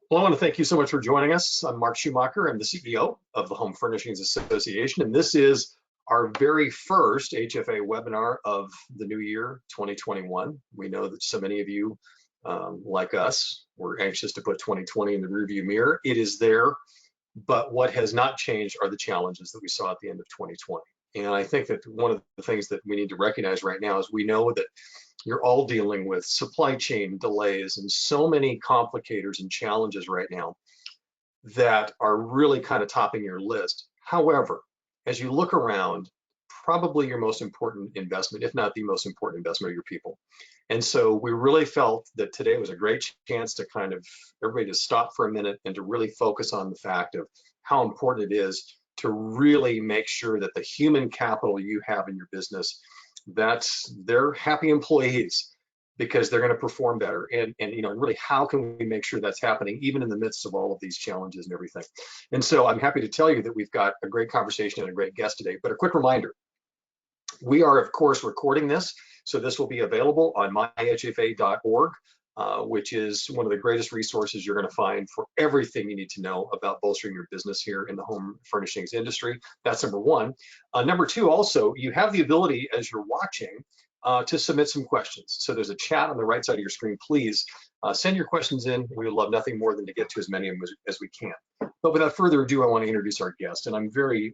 Well, I want to thank you so much for joining us. I'm Mark Schumacher. I'm the CEO of the Home Furnishings Association, and this is our very first HFA webinar of the new year, 2021. We know that so many of you, like us, were anxious to put 2020 in the rearview mirror. It is there, but what has not changed are the challenges that we saw at the end of 2020. And I think that one of the things that we need to recognize right now is we know that you're all dealing with supply chain delays and so many complicators and challenges right now that are really kind of topping your list. However, as you look around, probably your most important investment, if not the most important investment, are your people. And so we really felt that today was a great chance to kind of everybody to stop for a minute and to really focus on the fact of how important it is to really make sure that the human capital you have in your business, that they're happy employees because they're going to perform better. And really, how can we make sure that's happening even in the midst of all of these challenges and everything? And so I'm happy to tell you that we've got a great conversation and a great guest today. But a quick reminder, we are, of course, recording this. So this will be available on myhfa.org, which is one of the greatest resources you're going to find for everything you need to know about bolstering your business here in the home furnishings industry. That's number one. Number two, also, you have the ability as you're watching to submit some questions. So there's a chat on the right side of your screen. Please send your questions in. We would love nothing more than to get to as many of them as we can. But without further ado, I want to introduce our guest, and I'm very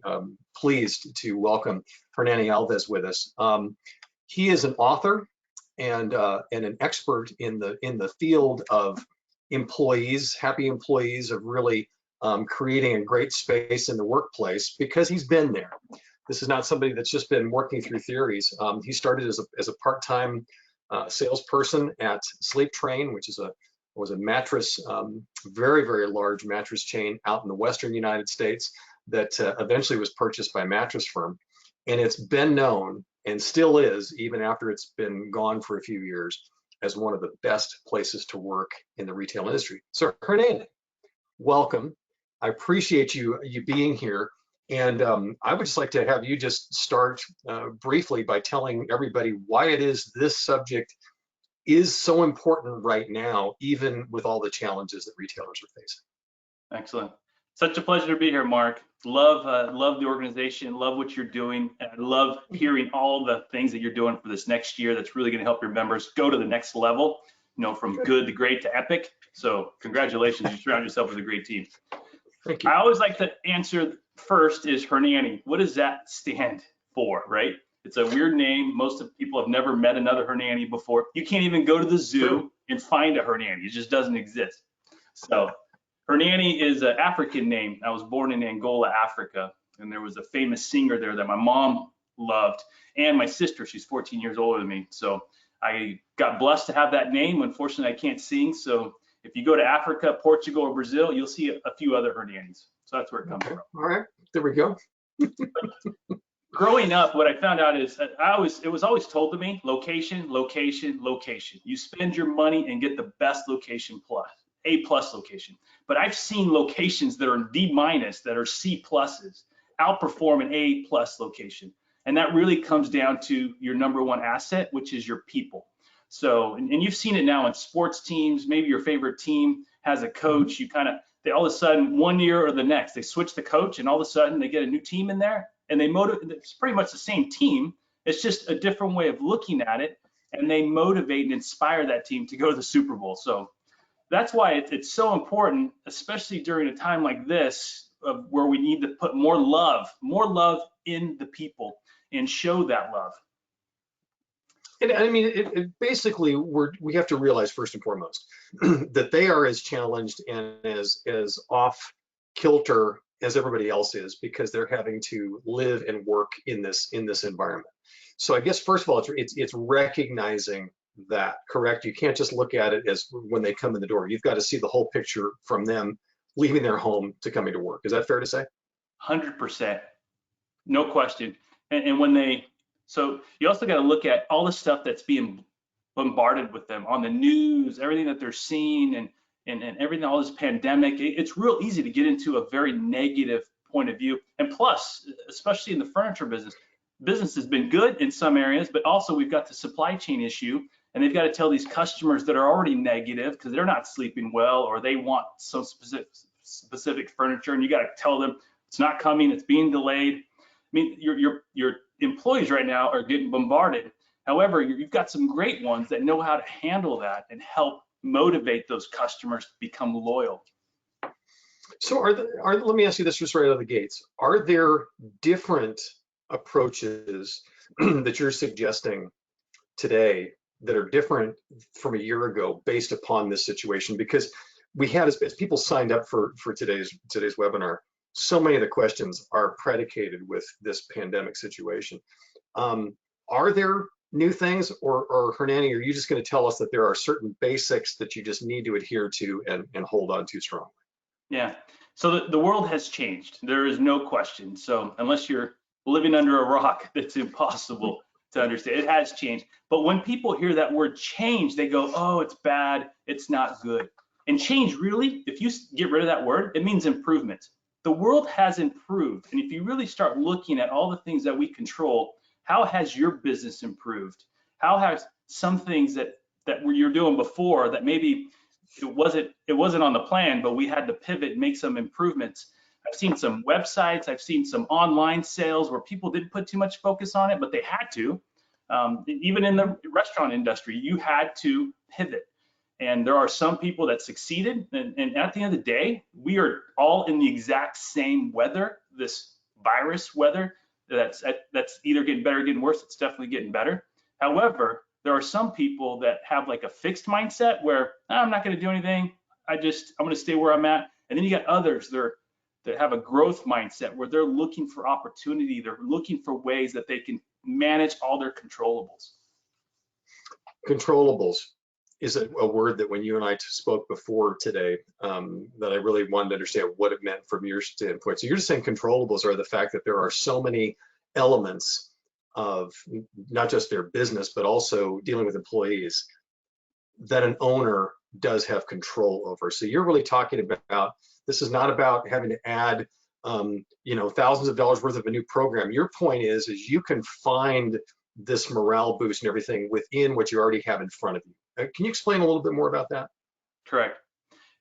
pleased to welcome Hernani Alves with us. He is an author and an expert in the field of employees, happy employees, of really creating a great space in the workplace because he's been there. This is not somebody that's just been working through theories. He started as a part-time salesperson at Sleep Train, which was a mattress, very, very large mattress chain out in the Western United States that eventually was purchased by a mattress firm. And it's been known, and still is, even after it's been gone for a few years, as one of the best places to work in the retail industry. So Hernani, welcome. I appreciate you being here. And I would just like to have you just start briefly by telling everybody why it is this subject is so important right now, even with all the challenges that retailers are facing. Excellent. Such a pleasure to be here, Mark. Love the organization, love what you're doing, and I love hearing all the things that you're doing for this next year that's really going to help your members go to the next level, from good to great to epic. So congratulations, you surround yourself with a great team. Thank you. I always like to answer first is Hernani. What does that stand for, right? It's a weird name. Most of people have never met another Hernani before. You can't even go to the zoo and find a Hernani. It just doesn't exist. So Hernani is an African name. I was born in Angola, Africa, and there was a famous singer there that my mom loved, and my sister, she's 14 years older than me. So I got blessed to have that name. Unfortunately, I can't sing. So if you go to Africa, Portugal, or Brazil, you'll see a few other Hernanis. So that's where it comes from. All right, there we go. Growing up, what I found out is it was always told to me, location, location, location. You spend your money and get the best location plus, A+ location. But I've seen locations that are D-, that are C+, outperform an A+ location. And that really comes down to your number one asset, which is your people. So, and you've seen it now in sports teams. Maybe your favorite team has a coach. They all of a sudden, one year or the next, they switch the coach, and all of a sudden they get a new team in there, and they motivate. It's pretty much the same team. It's just a different way of looking at it, and they motivate and inspire that team to go to the Super Bowl. So that's why it's so important, especially during a time like this, where we need to put more love in the people and show that love. And I mean, basically, we have to realize first and foremost that they are as challenged and as off kilter as everybody else is because they're having to live and work in this environment. So I guess first of all, it's recognizing that, correct? You can't just look at it as when they come in the door. You've got to see the whole picture from them leaving their home to coming to work. Is that fair to say? 100%, no question. And so you also got to look at all the stuff that's being bombarded with them on the news, everything that they're seeing, and everything, all this pandemic. It's real easy to get into a very negative point of view. And plus, especially in the furniture business has been good in some areas, but also we've got the supply chain issue, and they've got to tell these customers that are already negative because they're not sleeping well or they want some specific furniture, and you got to tell them it's not coming, it's being delayed. I mean, your employees right now are getting bombarded. However, you've got some great ones that know how to handle that and help motivate those customers to become loyal. So let me ask you this just right out of the gates. Are there different approaches that you're suggesting today that are different from a year ago based upon this situation? Because we had, as people signed up for today's webinar, so many of the questions are predicated with this pandemic situation. Are there new things, or Hernani, are you just going to tell us that there are certain basics that you just need to adhere to and hold on to strongly? Yeah, so the world has changed. There is no question. So unless you're living under a rock, that's impossible to understand. It has changed. But when people hear that word change, they go, oh, it's bad, it's not good. And change, really, if you get rid of that word, it means improvement. The world has improved. And if you really start looking at all the things that we control, how has your business improved? How has some things that you're doing before that maybe it wasn't on the plan, but we had to pivot and make some improvements. I've seen some websites, I've seen some online sales where people didn't put too much focus on it, but they had to. Even in the restaurant industry, you had to pivot. And there are some people that succeeded. And at the end of the day, we are all in the exact same weather, this virus weather, that's either getting better or getting worse. It's definitely getting better. However, there are some people that have like a fixed mindset where I'm not going to do anything. I'm going to stay where I'm at. And then you got others that have a growth mindset where they're looking for opportunity. They're looking for ways that they can manage all their controllables. Controllables is a word that when you and I spoke before today, that I really wanted to understand what it meant from your standpoint. So you're just saying controllables are the fact that there are so many elements of not just their business, but also dealing with employees that an owner does have control over. So you're really talking about, this is not about having to add, thousands of dollars worth of a new program. Your point is you can find this morale boost and everything within what you already have in front of you. Can you explain a little bit more about that? Correct.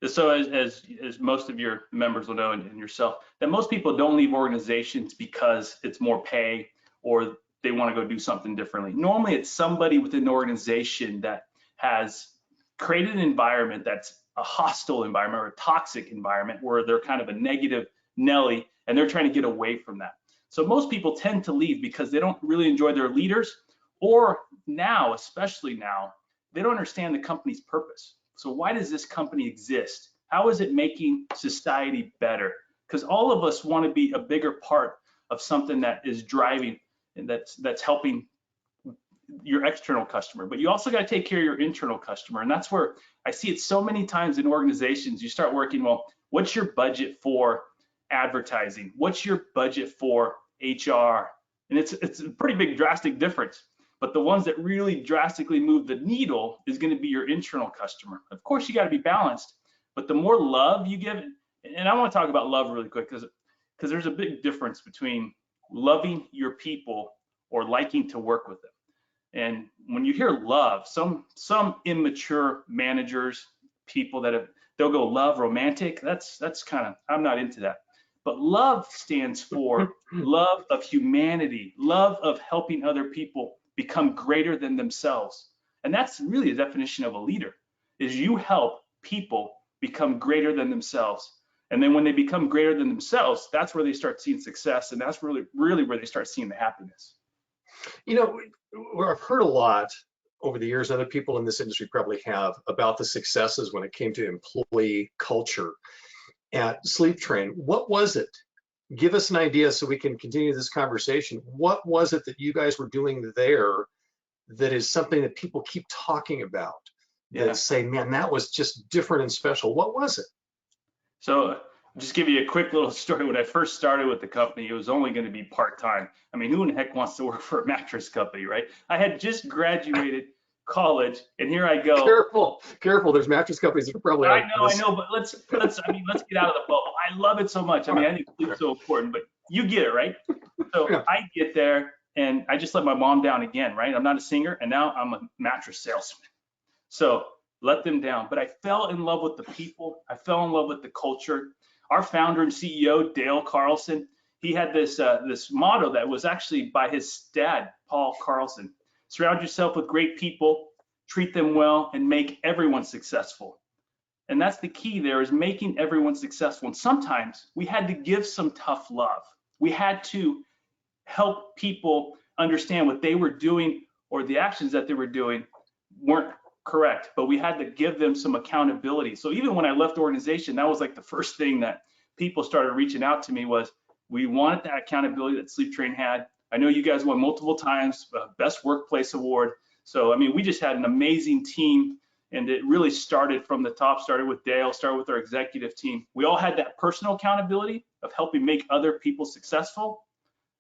So as most of your members will know, and yourself, that most people don't leave organizations because it's more pay or they want to go do something differently. Normally it's somebody within the organization that has created an environment that's a hostile environment or a toxic environment where they're kind of a negative Nelly and they're trying to get away from that. So most people tend to leave because they don't really enjoy their leaders, or now, especially now, they don't understand the company's purpose. So why does this company exist? How is it making society better? Because all of us want to be a bigger part of something that is driving and that's helping your external customer, but you also got to take care of your internal customer. And that's where I see it so many times in organizations. You start working, well, what's your budget for advertising? What's your budget for HR? And it's a pretty big drastic difference. But the ones that really drastically move the needle is going to be your internal customer. Of course, you got to be balanced, but the more love you give, and I want to talk about love really quick because there's a big difference between loving your people or liking to work with them. And when you hear love, some immature managers, people they'll go love romantic. That's kind of, I'm not into that. But love stands for love of humanity, love of helping other people become greater than themselves. And that's really the definition of a leader, is you help people become greater than themselves. And then when they become greater than themselves, that's where they start seeing success. And that's really where they start seeing the happiness. I've heard a lot over the years, other people in this industry probably have, about the successes when it came to employee culture at Sleep Train. What was it? Give us an idea so we can continue this conversation. What was it that you guys were doing there that is something that people keep talking about, that say, man, that was just different and special? What was it? So just give you a quick little story. When I first started with the company, it was only going to be part-time. I mean, who in the heck wants to work for a mattress company, right? I had just graduated college, and here I go. Careful. There's mattress companies that are probably. I know, but let's get out of the bubble. I love it so much. I mean, I think it's so important, but you get it, right? So I get there, and I just let my mom down again, right? I'm not a singer, and now I'm a mattress salesman. So let them down. But I fell in love with the people. I fell in love with the culture. Our founder and CEO, Dale Carlson, he had this motto that was actually by his dad, Paul Carlson. Surround yourself with great people, treat them well, and make everyone successful. And that's the key there, is making everyone successful. And sometimes we had to give some tough love. We had to help people understand what they were doing, or the actions that they were doing weren't correct, but we had to give them some accountability. So even when I left the organization, that was like the first thing that people started reaching out to me was, we wanted that accountability that Sleep Train had. I know you guys won multiple times, best workplace award. So, I mean, we just had an amazing team, and it really started from the top, started with Dale, started with our executive team. We all had that personal accountability of helping make other people successful.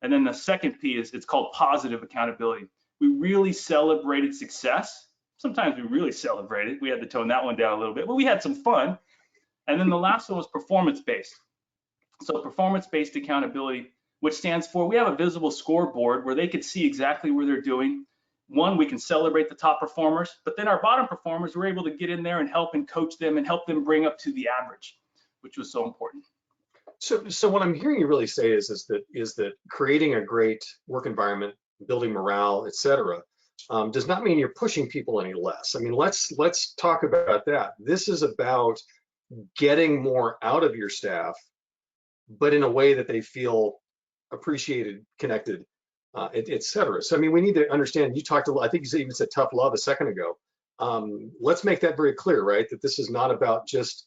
And then the second P is, it's called positive accountability. We really celebrated success. Sometimes we really celebrated. We had to tone that one down a little bit, but we had some fun. And then the last one was performance-based. So performance-based accountability, which stands for, we have a visible scoreboard where they could see exactly where they're doing. One, we can celebrate the top performers, but then our bottom performers, we're able to get in there and help and coach them and help them bring up to the average, which was so important. So what I'm hearing you really say is that creating a great work environment, building morale, et cetera, does not mean you're pushing people any less. I mean, let's talk about that. This is about getting more out of your staff, but in a way that they feel appreciated, connected, et cetera. So, I mean, we need to understand, you talked a lot, I think you even said tough love a second ago. Let's make that very clear, right? That this is not about just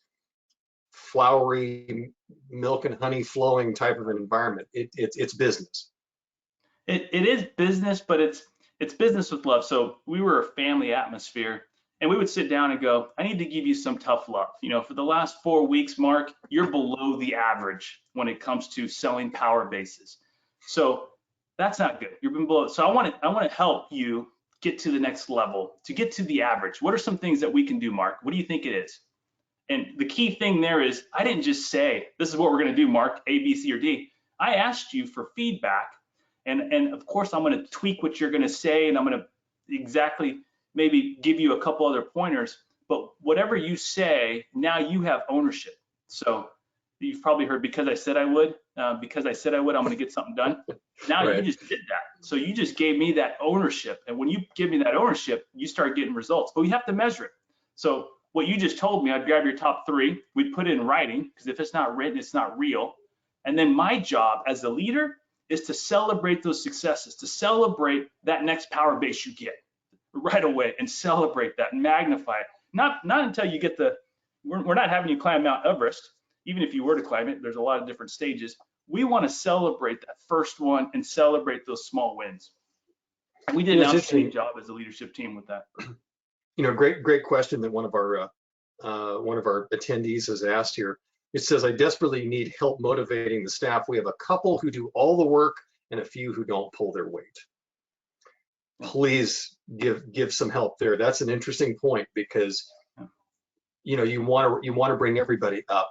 flowery, milk and honey flowing type of an environment. It's business. It is business, but it's business with love. So we were a family atmosphere, and we would sit down and go, I need to give you some tough love. You know, for the last 4 weeks, Mark, you're below the average when it comes to selling power bases. So that's not good. You've been below. So I want to help you get to the next level, to get to the average. What are some things that we can do, Mark? What do you think it is? And the key thing there is, I didn't just say, this is what we're going to do, Mark, A, B, C, or D. I asked you for feedback. And of course, I'm going to tweak what you're going to say, and I'm going to exactly maybe give you a couple other pointers. But whatever you say, now you have ownership. So you've probably heard, because I said I would, I'm going to get something done. Now Right. you just did that. So you just gave me that ownership. And when you give me that ownership, you start getting results. But we have to measure it. So what you just told me, I'd grab your top 3, we'd put it in writing, because if it's not written, it's not real. And then my job as a leader is to celebrate those successes, to celebrate that next power base you get right away, and celebrate that and magnify it. Not until you get we're not having you climb Mount Everest. Even if you were to climb it, there's a lot of different stages. We want to celebrate that first one and celebrate those small wins. We did an outstanding job as a leadership team with that. You know, great question that one of our attendees has asked here. It says, I desperately need help motivating the staff. We have a couple who do all the work and a few who don't pull their weight. Please give some help there. That's an interesting point, because you know, you want to bring everybody up.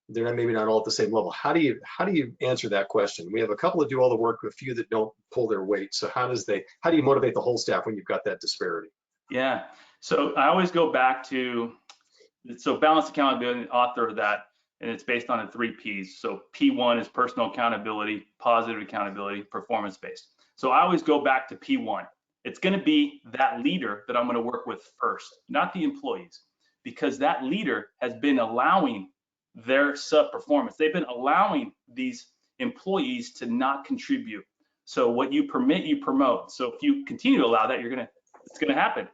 They're maybe not all at the same level. How do you answer that question? We have a couple that do all the work, a few that don't pull their weight. So how do you motivate the whole staff when you've got that disparity? Yeah. So I always go back to, so balanced accountability, the author of that, and it's based on the 3 Ps. So P1 is personal accountability, positive accountability, performance-based. So I always go back to P1. It's going to be that leader that I'm going to work with first, not the employees, because that leader has been allowing their sub-performance. They've been allowing these employees to not contribute. So what you permit, you promote. So if you continue to allow that, it's going to happen.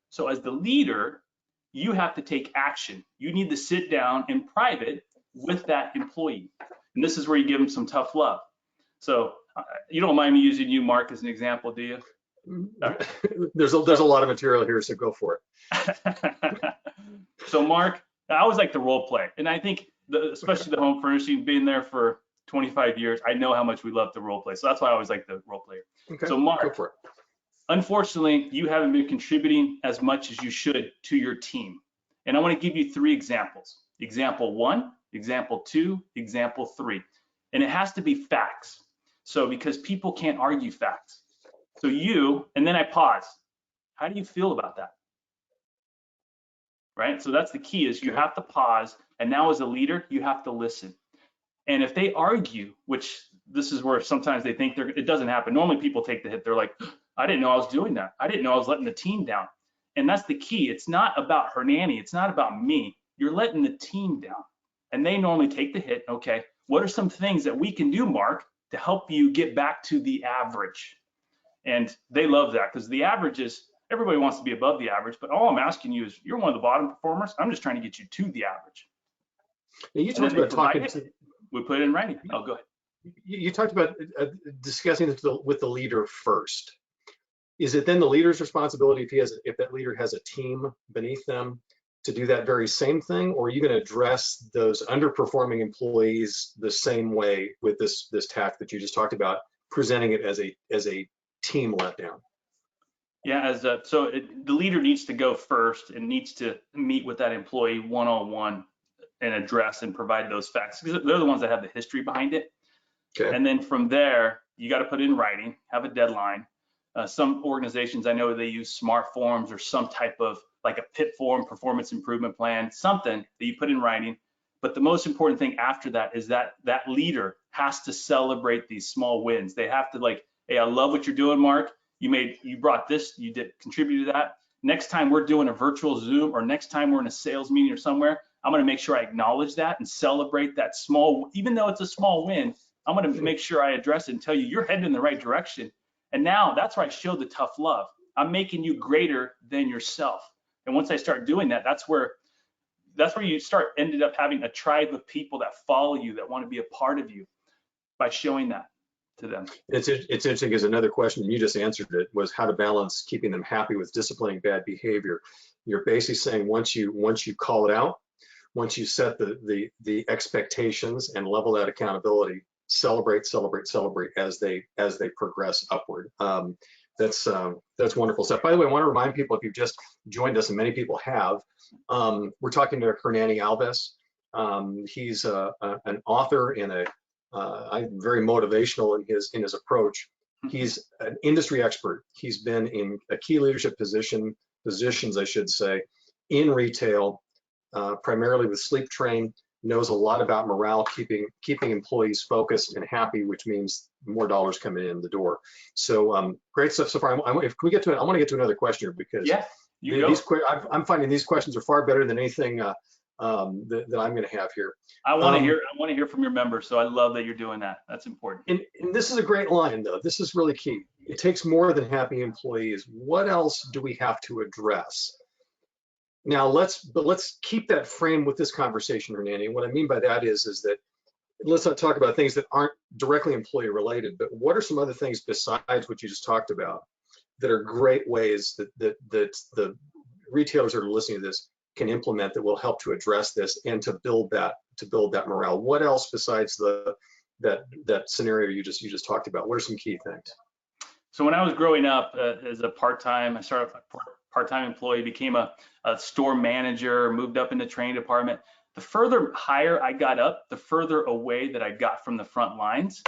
So as the leader, you have to take action. You need to sit down in private with that employee. And this is where you give them some tough love. So you don't mind me using you, Mark, as an example, do you? Right. There's a lot of material here, so go for it. So Mark, I always like to role play. And I think, especially the home furnishing, being there for 25 years, I know how much we love to role play. So that's why I always like the role player. Okay, so Mark, go for it. Unfortunately, you haven't been contributing as much as you should to your team. And I want to give you 3 examples. Example 1, example 2, example 3. And it has to be facts. So because people can't argue facts. So and then I pause. How do you feel about that? Right? So that's the key, is you have to pause. And now as a leader, you have to listen. And if they argue, which this is where sometimes they think it doesn't happen. Normally people take the hit. They're like, I didn't know I was doing that. I didn't know I was letting the team down. And that's the key. It's not about Hernani. It's not about me. You're letting the team down. And they normally take the hit. Okay, what are some things that we can do, Mark, to help you get back to the average? And they love that, because the average is, everybody wants to be above the average, but all I'm asking you is, you're one of the bottom performers. I'm just trying to get you to the average. Now, you talked about talking to, we put it in writing. Oh, go ahead. you talked about discussing it with the leader first. Is it then the leader's responsibility, if that leader has a team beneath them, to do that very same thing, or are you going to address those underperforming employees the same way with this tact that you just talked about, presenting it as a team letdown? Yeah, the leader needs to go first and needs to meet with that employee one-on-one and address and provide those facts, because they're the ones that have the history behind it. Okay. And then from there, you got to put it in writing, have a deadline. Some organizations, I know they use smart forms or some type of, like a PIP form, performance improvement plan, something that you put in writing. But the most important thing after that is that that leader has to celebrate these small wins. They have to, like, hey, I love what you're doing, Mark. You brought this, you did contribute to that. Next time we're doing a virtual Zoom, or next time we're in a sales meeting or somewhere, I'm going to make sure I acknowledge that and celebrate that small, even though it's a small win, I'm going to make sure I address it and tell you you're heading in the right direction. And now that's where I show the tough love. I'm making you greater than yourself. And once I start doing that, that's where you ended up having a tribe of people that follow you, that want to be a part of you, by showing that to them. It's interesting, because another question, and you just answered it, was how to balance keeping them happy with disciplining bad behavior. You're basically saying once you call it out, once you set the expectations and level that accountability, celebrate as they progress upward. That's wonderful stuff. By the way, I want to remind people, if you've just joined us, and many people have, we're talking to Hernani Alves. He's an author and very motivational in his approach. He's an industry expert. He's been in a key leadership positions, I should say, in retail, primarily with Sleep Train. Knows a lot about morale, keeping employees focused and happy, which means more dollars coming in the door. So great stuff so far. If we get to it, I want to get to another question here, because I'm finding these questions are far better than anything that I'm going to have here. I want to hear from your members, so I love that you're doing that. That's important. And this is a great line, though. This is really key. It takes more than happy employees. What else do we have to address? Now let's keep that frame with this conversation, Hernani. What I mean by that is that let's not talk about things that aren't directly employee related, but what are some other things besides what you just talked about that are great ways that the retailers that are listening to this can implement that will help to address this and to build that morale? What else besides that scenario you just talked about? What are some key things? So when I was growing up as a part-time, I started a part-time employee, became a store manager, moved up in the training department. The further higher I got up, the further away that I got from the front lines.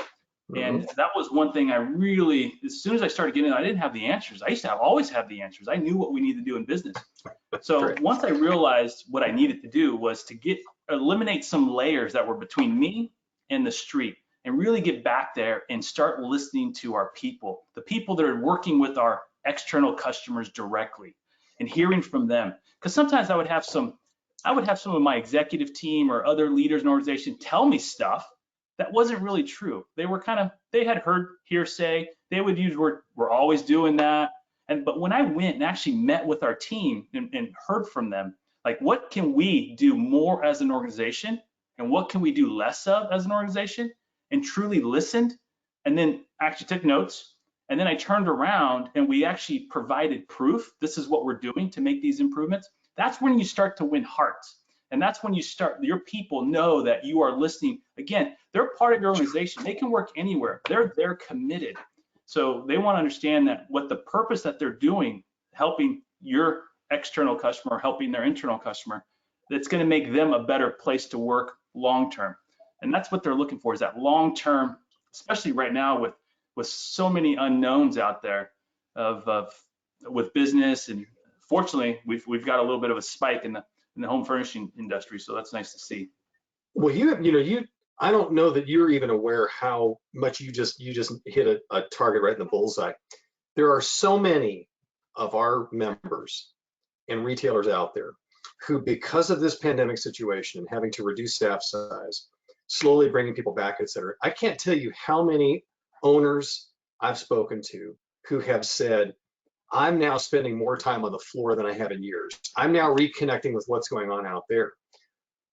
And that was one thing I really, as soon as I started getting in, I didn't have the answers. I used to always have the answers. I knew what we needed to do in business. So once I realized what I needed to do was to eliminate some layers that were between me and the street, and really get back there and start listening to our people, the people that are working with our external customers directly, and hearing from them. Because sometimes I would have some of my executive team or other leaders in the organization tell me stuff that wasn't really true. They had heard hearsay. They would use we're always doing that. But when I went and actually met with our team and heard from them, like, what can we do more as an organization, and what can we do less of as an organization, and truly listened, and then actually took notes. And then I turned around and we actually provided proof. This is what we're doing to make these improvements. That's when you start to win hearts. And that's when your people know that you are listening. Again, they're part of your organization. They can work anywhere. They're committed. So they want to understand that what the purpose that they're doing, helping your external customer, helping their internal customer, that's going to make them a better place to work long-term. And that's what they're looking for, is that long-term, especially right now with so many unknowns out there. with business, and fortunately, we've got a little bit of a spike in the home furnishing industry, so that's nice to see. Well, I don't know that you're even aware how much you just hit a target right in the bullseye. There are so many of our members and retailers out there who, because of this pandemic situation and having to reduce staff size, slowly bringing people back, et cetera. I can't tell you how many owners I've spoken to who have said, I'm now spending more time on the floor than I have in years. I'm now reconnecting with what's going on out there.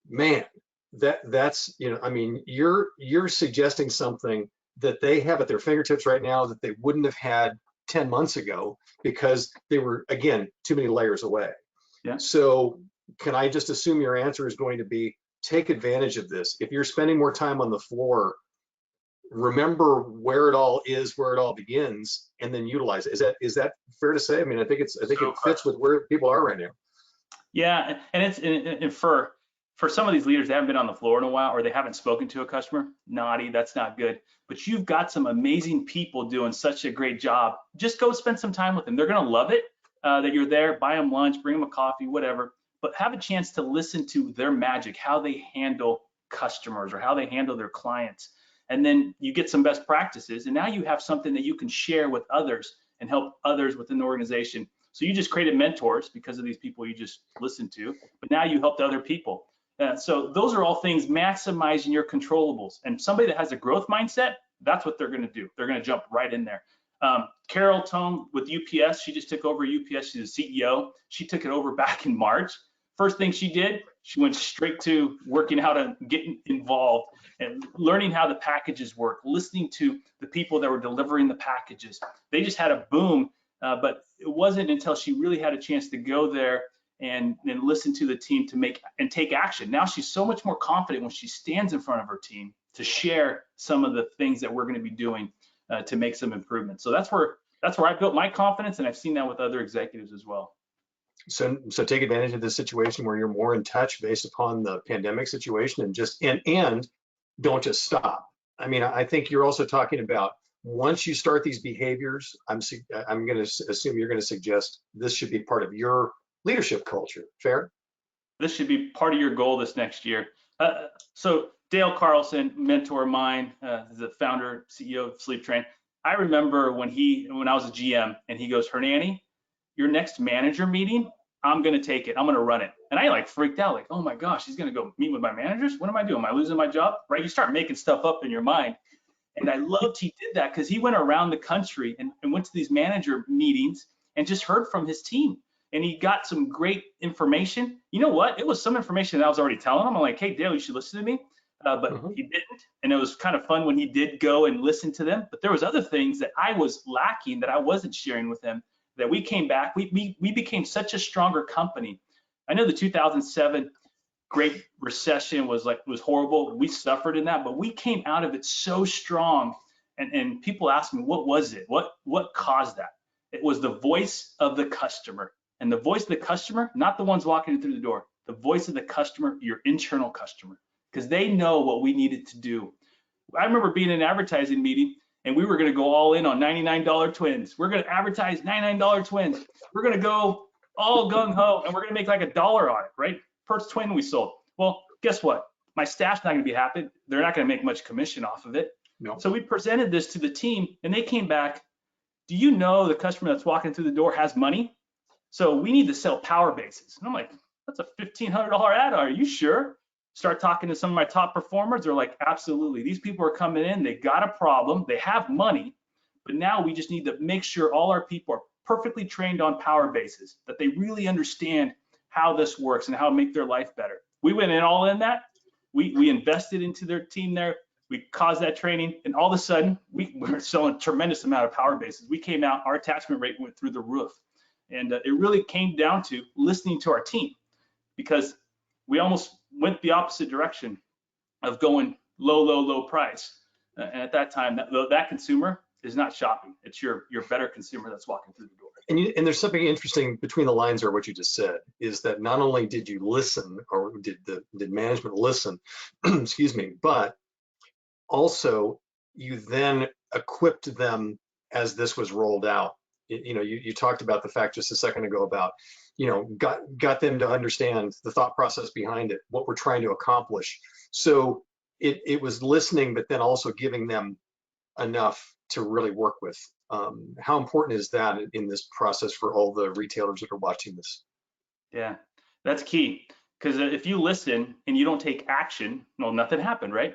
Man, that's, I mean, you're suggesting something that they have at their fingertips right now that they wouldn't have had 10 months ago because they were, again, too many layers away. Yeah. So can I just assume your answer is going to be take advantage of this? If you're spending more time on the floor, remember where it all is, where it all begins, and then utilize it. Is that fair to say? I mean, I think it fits with where people are right now. Yeah, and it's for some of these leaders, they haven't been on the floor in a while, or they haven't spoken to a customer. Naughty, that's not good. But you've got some amazing people doing such a great job. Just go spend some time with them. They're gonna love it that you're there. Buy them lunch, bring them a coffee, whatever. But have a chance to listen to their magic, how they handle customers or how they handle their clients. And then you get some best practices, and now you have something that you can share with others and help others within the organization. So you just created mentors because of these people you just listened to, but now you helped other people. So those are all things maximizing your controllables. And somebody that has a growth mindset, that's what they're going to do. They're going to jump right in there. Carol Tone with UPS, she just took over UPS. She's a CEO. She took it over back in March. First thing she did, she went straight to working how to get involved and learning how the packages work, listening to the people that were delivering the packages. They just had a boom, but it wasn't until she really had a chance to go there and listen to the team to take action. Now she's so much more confident when she stands in front of her team to share some of the things that we're going to be doing to make some improvements. So that's where I built my confidence, and I've seen that with other executives as well. So take advantage of this situation where you're more in touch based upon the pandemic situation, and don't just stop. I mean, I think you're also talking about once you start these behaviors, I'm going to assume you're going to suggest this should be part of your leadership culture. Fair? This should be part of your goal this next year. So Dale Carlson, mentor of mine, the founder, CEO of Sleep Train. I remember when I was a GM, and he goes, Hernani, your next manager meeting, I'm going to take it. I'm going to run it. And I freaked out, like, oh my gosh, he's going to go meet with my managers. What am I doing? Am I losing my job? Right? You start making stuff up in your mind. And I loved he did that because he went around the country and went to these manager meetings and just heard from his team. And he got some great information. You know what? It was some information that I was already telling him. I'm like, hey, Dale, you should listen to me. But he didn't. And it was kind of fun when he did go and listen to them. But there was other things that I was lacking that I wasn't sharing with him, that we came back. We became such a stronger company. I know the 2007 Great Recession was horrible. We suffered in that, but we came out of it so strong. And people ask me, what was it? What caused that? It was the voice of the customer. And the voice of the customer, not the ones walking through the door, the voice of the customer, your internal customer, because they know what we needed to do. I remember being in an advertising meeting, and we were going to go all in on $99 twins. We're going to advertise $99 twins. We're going to go all gung-ho, and we're going to make like $1 on it, right? Per twin we sold. Well, guess what? My staff's not going to be happy. They're not going to make much commission off of it. No. So we presented this to the team, and they came back. Do you know the customer that's walking through the door has money? So we need to sell power bases. And I'm like, that's a $1,500 ad. Are you sure? Start talking to some of my top performers. They're like, absolutely. These people are coming in. They got a problem. They have money. But now we just need to make sure all our people are perfectly trained on power bases, that they really understand how this works and how to make their life better. We went in all in that. We invested into their team there. We caused that training. And all of a sudden, we were selling a tremendous amount of power bases. We came out, our attachment rate went through the roof. And it really came down to listening to our team, because we almost went the opposite direction of going low price. And at that time, that consumer is not shopping. It's your better consumer that's walking through the door. And there's something interesting between the lines, or what you just said, is that not only did you listen, or did management listen, excuse me, but also you then equipped them as this was rolled out you talked about the fact just a second ago about, got them to understand the thought process behind it, what we're trying to accomplish. So it was listening, but then also giving them enough to really work with. How important is that in this process for all the retailers that are watching this? Yeah, that's key. Because if you listen and you don't take action, well, nothing happened, right?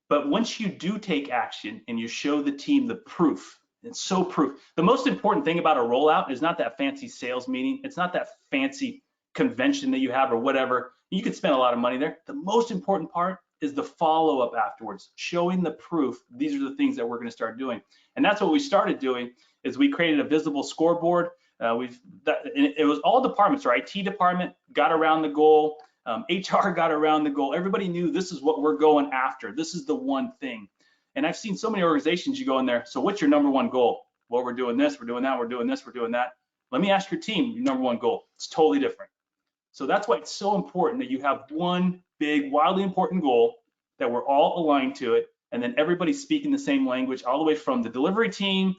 But once you do take action and you show the team the proof, it's so proof. The most important thing about a rollout is not that fancy sales meeting. It's not that fancy convention that you have or whatever. You could spend a lot of money there. The most important part is the follow-up afterwards, showing the proof. These are the things that we're going to start doing. And that's what we started doing is we created a visible scoreboard. It was all departments. Our IT department got around the goal. HR got around the goal. Everybody knew this is what we're going after. This is the one thing. And I've seen so many organizations, you go in there, so what's your number one goal? Well, we're doing this, we're doing that, we're doing this, we're doing that. Let me ask your team, your number one goal. It's totally different. So that's why it's so important that you have one big, wildly important goal, that we're all aligned to it, and then everybody's speaking the same language, all the way from the delivery team,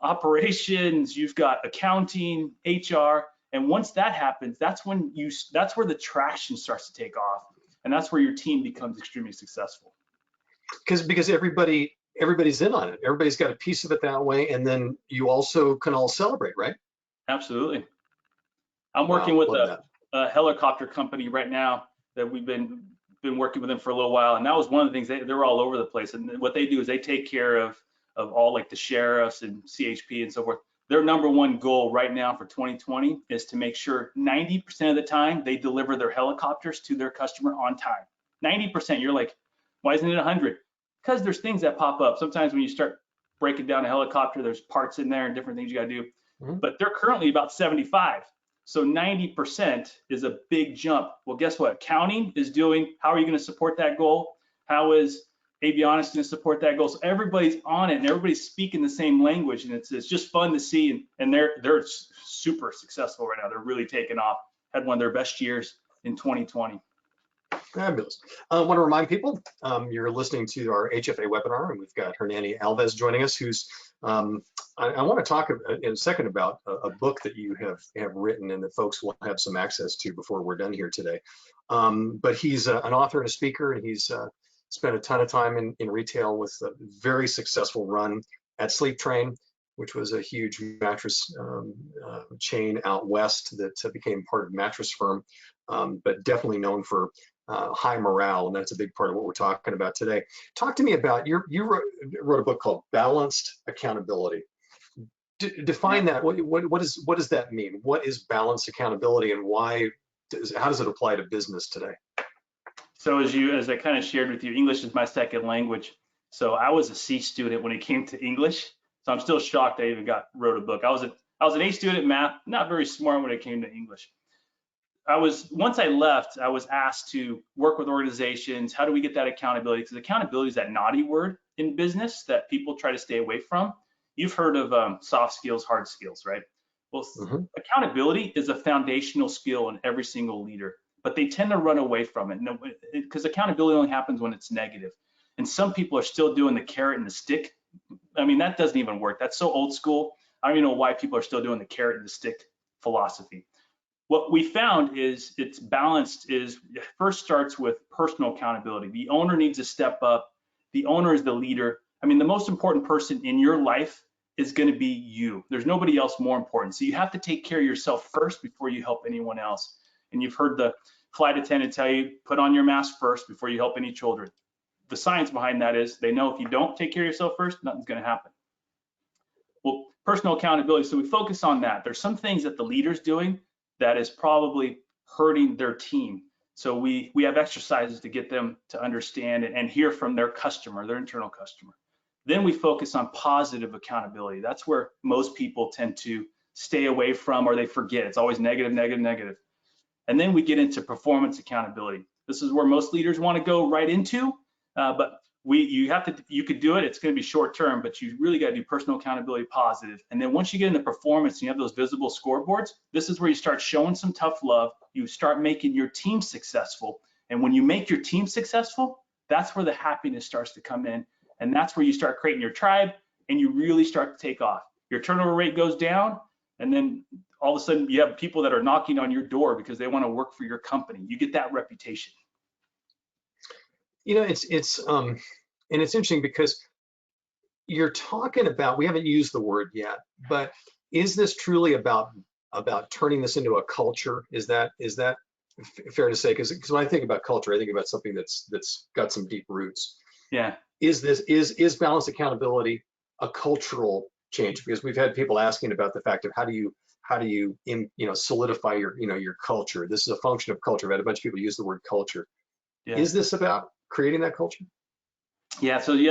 operations, you've got accounting, HR, and once that happens, that's where the traction starts to take off, and that's where your team becomes extremely successful. Because everybody's in on it. Everybody's got a piece of it that way, and then you also can all celebrate, right? Absolutely. I'm working with a helicopter company right now that we've been working with them for a little while, and that was one of the things. They're all over the place, and what they do is they take care of all like the sheriffs and CHP and so forth. Their number one goal right now for 2020 is to make sure 90% of the time they deliver their helicopters to their customer on time. 90%. You're like, why isn't it 100? Because there's things that pop up. Sometimes when you start breaking down a helicopter, there's parts in there and different things you got to do. But they're currently about 75. So 90% is a big jump. Well, guess what? Accounting is doing, how are you going to support that goal? How is avionics going to support that goal? So everybody's on it and everybody's speaking the same language, and it's just fun to see. And they're super successful right now. They're really taking off. Had one of their best years in 2020. Fabulous. I want to remind people, you're listening to our HFA webinar, and we've got Hernani Alves joining us, who's, I want to talk in a second about a book that you have written and that folks will have some access to before we're done here today. But he's an author and a speaker, and he's spent a ton of time in retail with a very successful run at Sleep Train, which was a huge mattress chain out west that became part of Mattress Firm, but definitely known for high morale, and that's a big part of what we're talking about today. Talk to me about you wrote a book called Balanced Accountability. Define that. What does that mean? What is balanced accountability, and how does it apply to business today? So as I kind of shared with you, English is my second language. So I was a C student when it came to English. So I'm still shocked I even wrote a book. I was an A student in math, not very smart when it came to English. Once I left, I was asked to work with organizations. How do we get that accountability? Because accountability is that naughty word in business that people try to stay away from. You've heard of soft skills, hard skills, right? Well, accountability is a foundational skill in every single leader, but they tend to run away from it because accountability only happens when it's negative. And some people are still doing the carrot and the stick. I mean, that doesn't even work. That's so old school. I don't even know why people are still doing the carrot and the stick philosophy. What we found is it's balanced first starts with personal accountability. The owner needs to step up. The owner is the leader. I mean, the most important person in your life is going to be you. There's nobody else more important. So you have to take care of yourself first before you help anyone else. And you've heard the flight attendant tell you, put on your mask first before you help any children. The science behind that is they know if you don't take care of yourself first, nothing's going to happen. Well, personal accountability. So we focus on that. There's some things that the leader's doing that is probably hurting their team. So we have exercises to get them to understand and hear from their customer, their internal customer. Then we focus on positive accountability. That's where most people tend to stay away from, or they forget. It's always negative, negative, negative. And then we get into performance accountability. This is where most leaders want to go right into, but you could do it. It's going to be short term, but you really got to do personal accountability positive. And then once you get into performance and you have those visible scoreboards, this is where you start showing some tough love. You start making your team successful. And when you make your team successful, that's where the happiness starts to come in. And that's where you start creating your tribe and you really start to take off. your turnover rate goes down, and then all of a sudden you have people that are knocking on your door because they want to work for your company. You get that reputation. You know, and it's interesting because you're talking about, we haven't used the word yet, but is this truly about turning this into a culture? Is that fair to say? Because when I think about culture, I think about something that's got some deep roots. Yeah. Is balanced accountability a cultural change? Because we've had people asking about the fact of how do you solidify your culture. This is a function of culture. I've had a bunch of people use the word culture. Yeah. Is this about creating that culture? Yeah. So you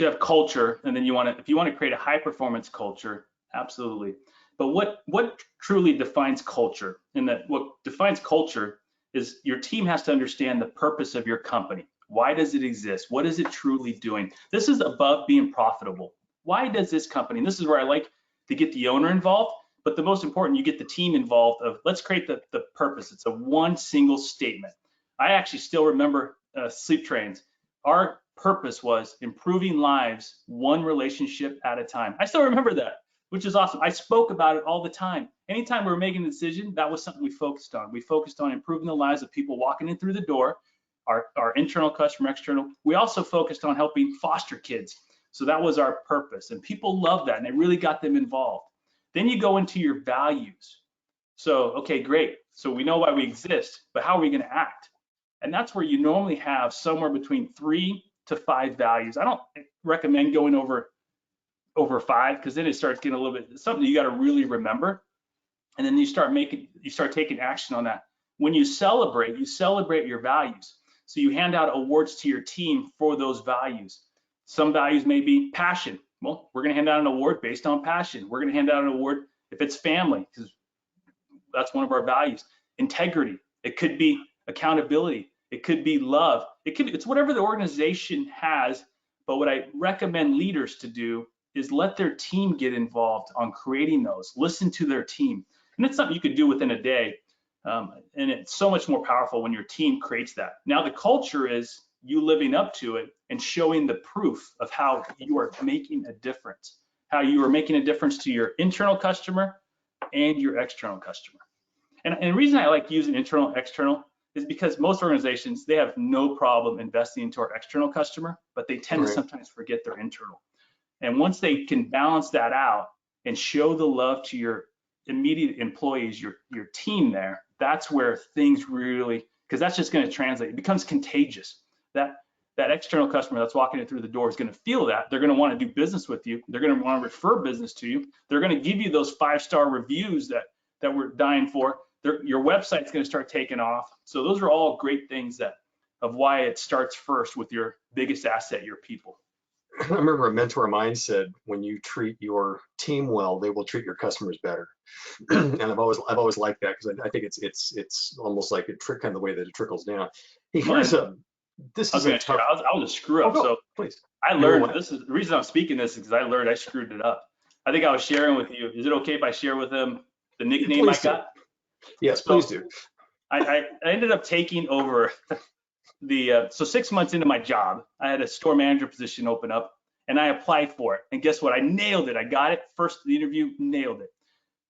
have culture, and then if you want to create a high performance culture, absolutely. But what truly defines culture? And that what defines culture is your team has to understand the purpose of your company. Why does it exist? What is it truly doing? This is above being profitable. Why does this company? And this is where I like to get the owner involved, but the most important, you get the team involved of let's create the purpose. It's a one single statement. I actually still remember sleep trains. Our purpose was improving lives one relationship at a time. I still remember that, which is awesome. I spoke about it all the time. Anytime we were making a decision, that was something we focused on. We focused on improving the lives of people walking in through the door, our internal customer, external. We also focused on helping foster kids. So that was our purpose, and people loved that, and it really got them involved. Then you go into your values. So, okay, great. So we know why we exist, but how are we going to act? And that's where you normally have somewhere between 3 to 5 values. I don't recommend going over 5 because then it starts getting a little bit something you got to really remember. And then you start taking action on that. When you celebrate your values. So you hand out awards to your team for those values. Some values may be passion. Well, we're going to hand out an award based on passion. We're going to hand out an award if it's family, because that's one of our values. Integrity. It could be accountability. It could be love. It's whatever the organization has. But what I recommend leaders to do is let their team get involved on creating those. Listen to their team. And it's something you could do within a day. And it's so much more powerful when your team creates that. Now, the culture is you living up to it and showing the proof of how you are making a difference, how you are making a difference to your internal customer and your external customer. And the reason I like using internal, external is because most organizations, they have no problem investing into our external customer, but they tend to sometimes forget their internal. And once they can balance that out and show the love to your immediate employees, your team there, that's where things really, because that's just going to translate. It becomes contagious. That external customer that's walking in through the door is going to feel that. They're going to want to do business with you. They're going to want to refer business to you. They're going to give you those 5-star reviews that we're dying for. Your website's going to start taking off. So those are all great things of why it starts first with your biggest asset, your people. I remember a mentor of mine said, when you treat your team well, they will treat your customers better. And I've always liked that, because I think it's almost like kind of the way that it trickles down. Hey, here's this is a tough. I'll just screw up. So please. I learned, this is the reason I'm speaking this is because I learned I screwed it up. I think I was sharing with you. Is it okay if I share with them the nickname Please I got? Yes, please do. I ended up taking over so 6 months into my job, I had a store manager position open up, and I applied for it. And guess what? I nailed it. I got it. First the interview, nailed it.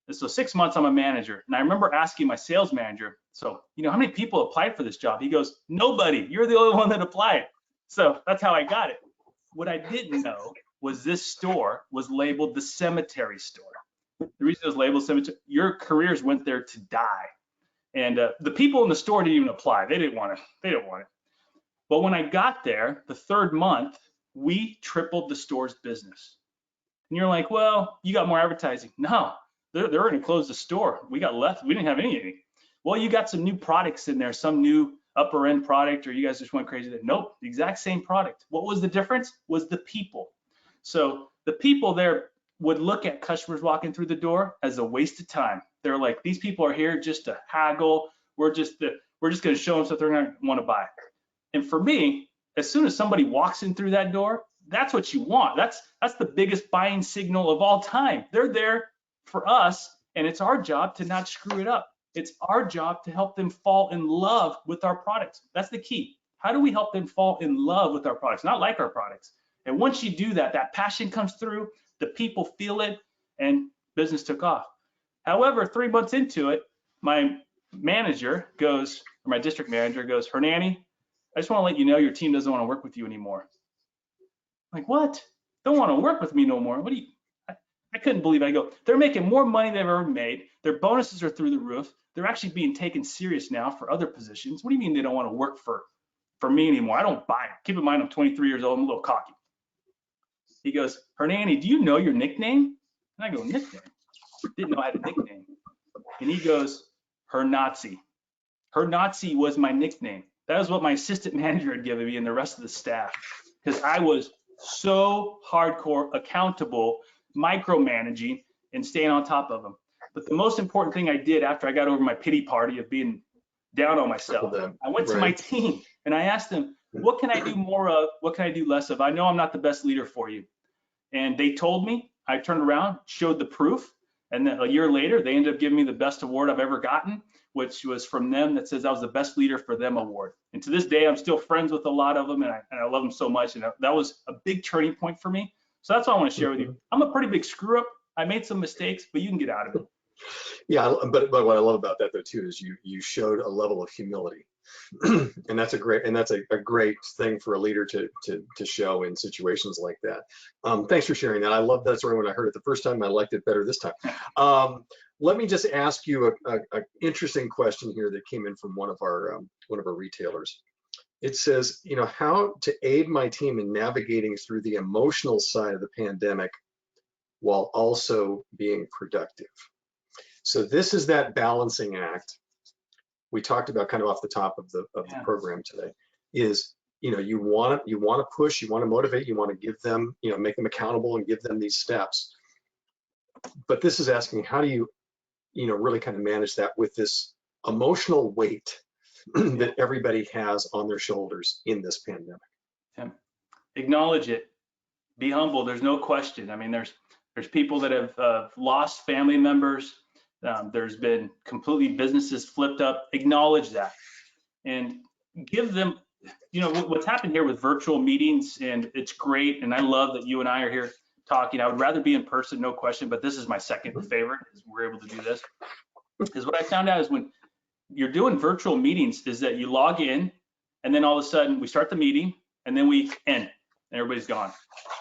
And so 6 months I'm a manager. And I remember asking my sales manager, so, how many people applied for this job? He goes, nobody. You're the only one that applied. So that's how I got it. What I didn't know was this store was labeled the cemetery store. The reason it was labeled cemetery, your careers went there to die. And the people in the store didn't even apply. They didn't want it. But when I got there, the 3rd month, we tripled the store's business. And you're like, well, you got more advertising. No, they're going to close the store. We got left. We didn't have anything. Well, you got some new products in there, some new upper end product, or you guys just went crazy. Nope, the exact same product. What was the difference? Was the people. So the people there would look at customers walking through the door as a waste of time. They're like, these people are here just to haggle. We're just going to show them stuff they're going to want to buy. And for me, as soon as somebody walks in through that door, that's what you want. That's the biggest buying signal of all time. They're there for us, and it's our job to not screw it up. It's our job to help them fall in love with our products. That's the key. How do we help them fall in love with our products, not like our products? And once you do that, that passion comes through, the people feel it, and business took off. However, 3 months into it, my manager goes, or my district manager goes, Hernani, I just want to let you know your team doesn't want to work with you anymore. I'm like, what? Don't want to work with me no more? What do you? I couldn't believe it. I go, they're making more money than they've ever made. Their bonuses are through the roof. They're actually being taken serious now for other positions. What do you mean they don't want to work for me anymore? I don't buy it. Keep in mind, I'm 23 years old. I'm a little cocky. He goes, Hernani, do you know your nickname? And I go, nickname? Didn't know I had a nickname. And he goes, Hernazi. Hernazi was my nickname. That was what my assistant manager had given me and the rest of the staff, because I was so hardcore accountable, micromanaging, and staying on top of them. But the most important thing I did after I got over my pity party of being down on myself, I went to my team and I asked them, what can I do more of? What can I do less of? I know I'm not the best leader for you. And they told me. I turned around, showed the proof, and then a year later, they ended up giving me the best award I've ever gotten, which was from them, that says I was the best leader for them award. And to this day, I'm still friends with a lot of them, and I love them so much. And that was a big turning point for me. So that's all I want to share with you. I'm a pretty big screw up. I made some mistakes, but you can get out of it. Yeah, but what I love about that though too is you showed a level of humility, and that's a great thing for a leader to show in situations like that. Thanks for sharing that. I love that story. When I heard it the first time, I liked it better this time. Let me just ask you a interesting question here that came in from one of our retailers. It says, how to aid my team in navigating through the emotional side of the pandemic while also being productive. So this is that balancing act we talked about kind of off the top of the program today. Is you want to push, you want to motivate, you want to give them, make them accountable and give them these steps. But this is asking, how do you really kind of manage that with this emotional weight that everybody has on their shoulders in this pandemic? Yeah. Acknowledge it. Be humble. There's no question. I mean, there's people that have lost family members. There's been completely businesses flipped up. Acknowledge that and give them, what's happened here with virtual meetings, and it's great. And I love that you and I are here talking. I would rather be in person, no question, but this is my second favorite, is we're able to do this. Is what I found out is when you're doing virtual meetings is that you log in and then all of a sudden we start the meeting and then we end and everybody's gone.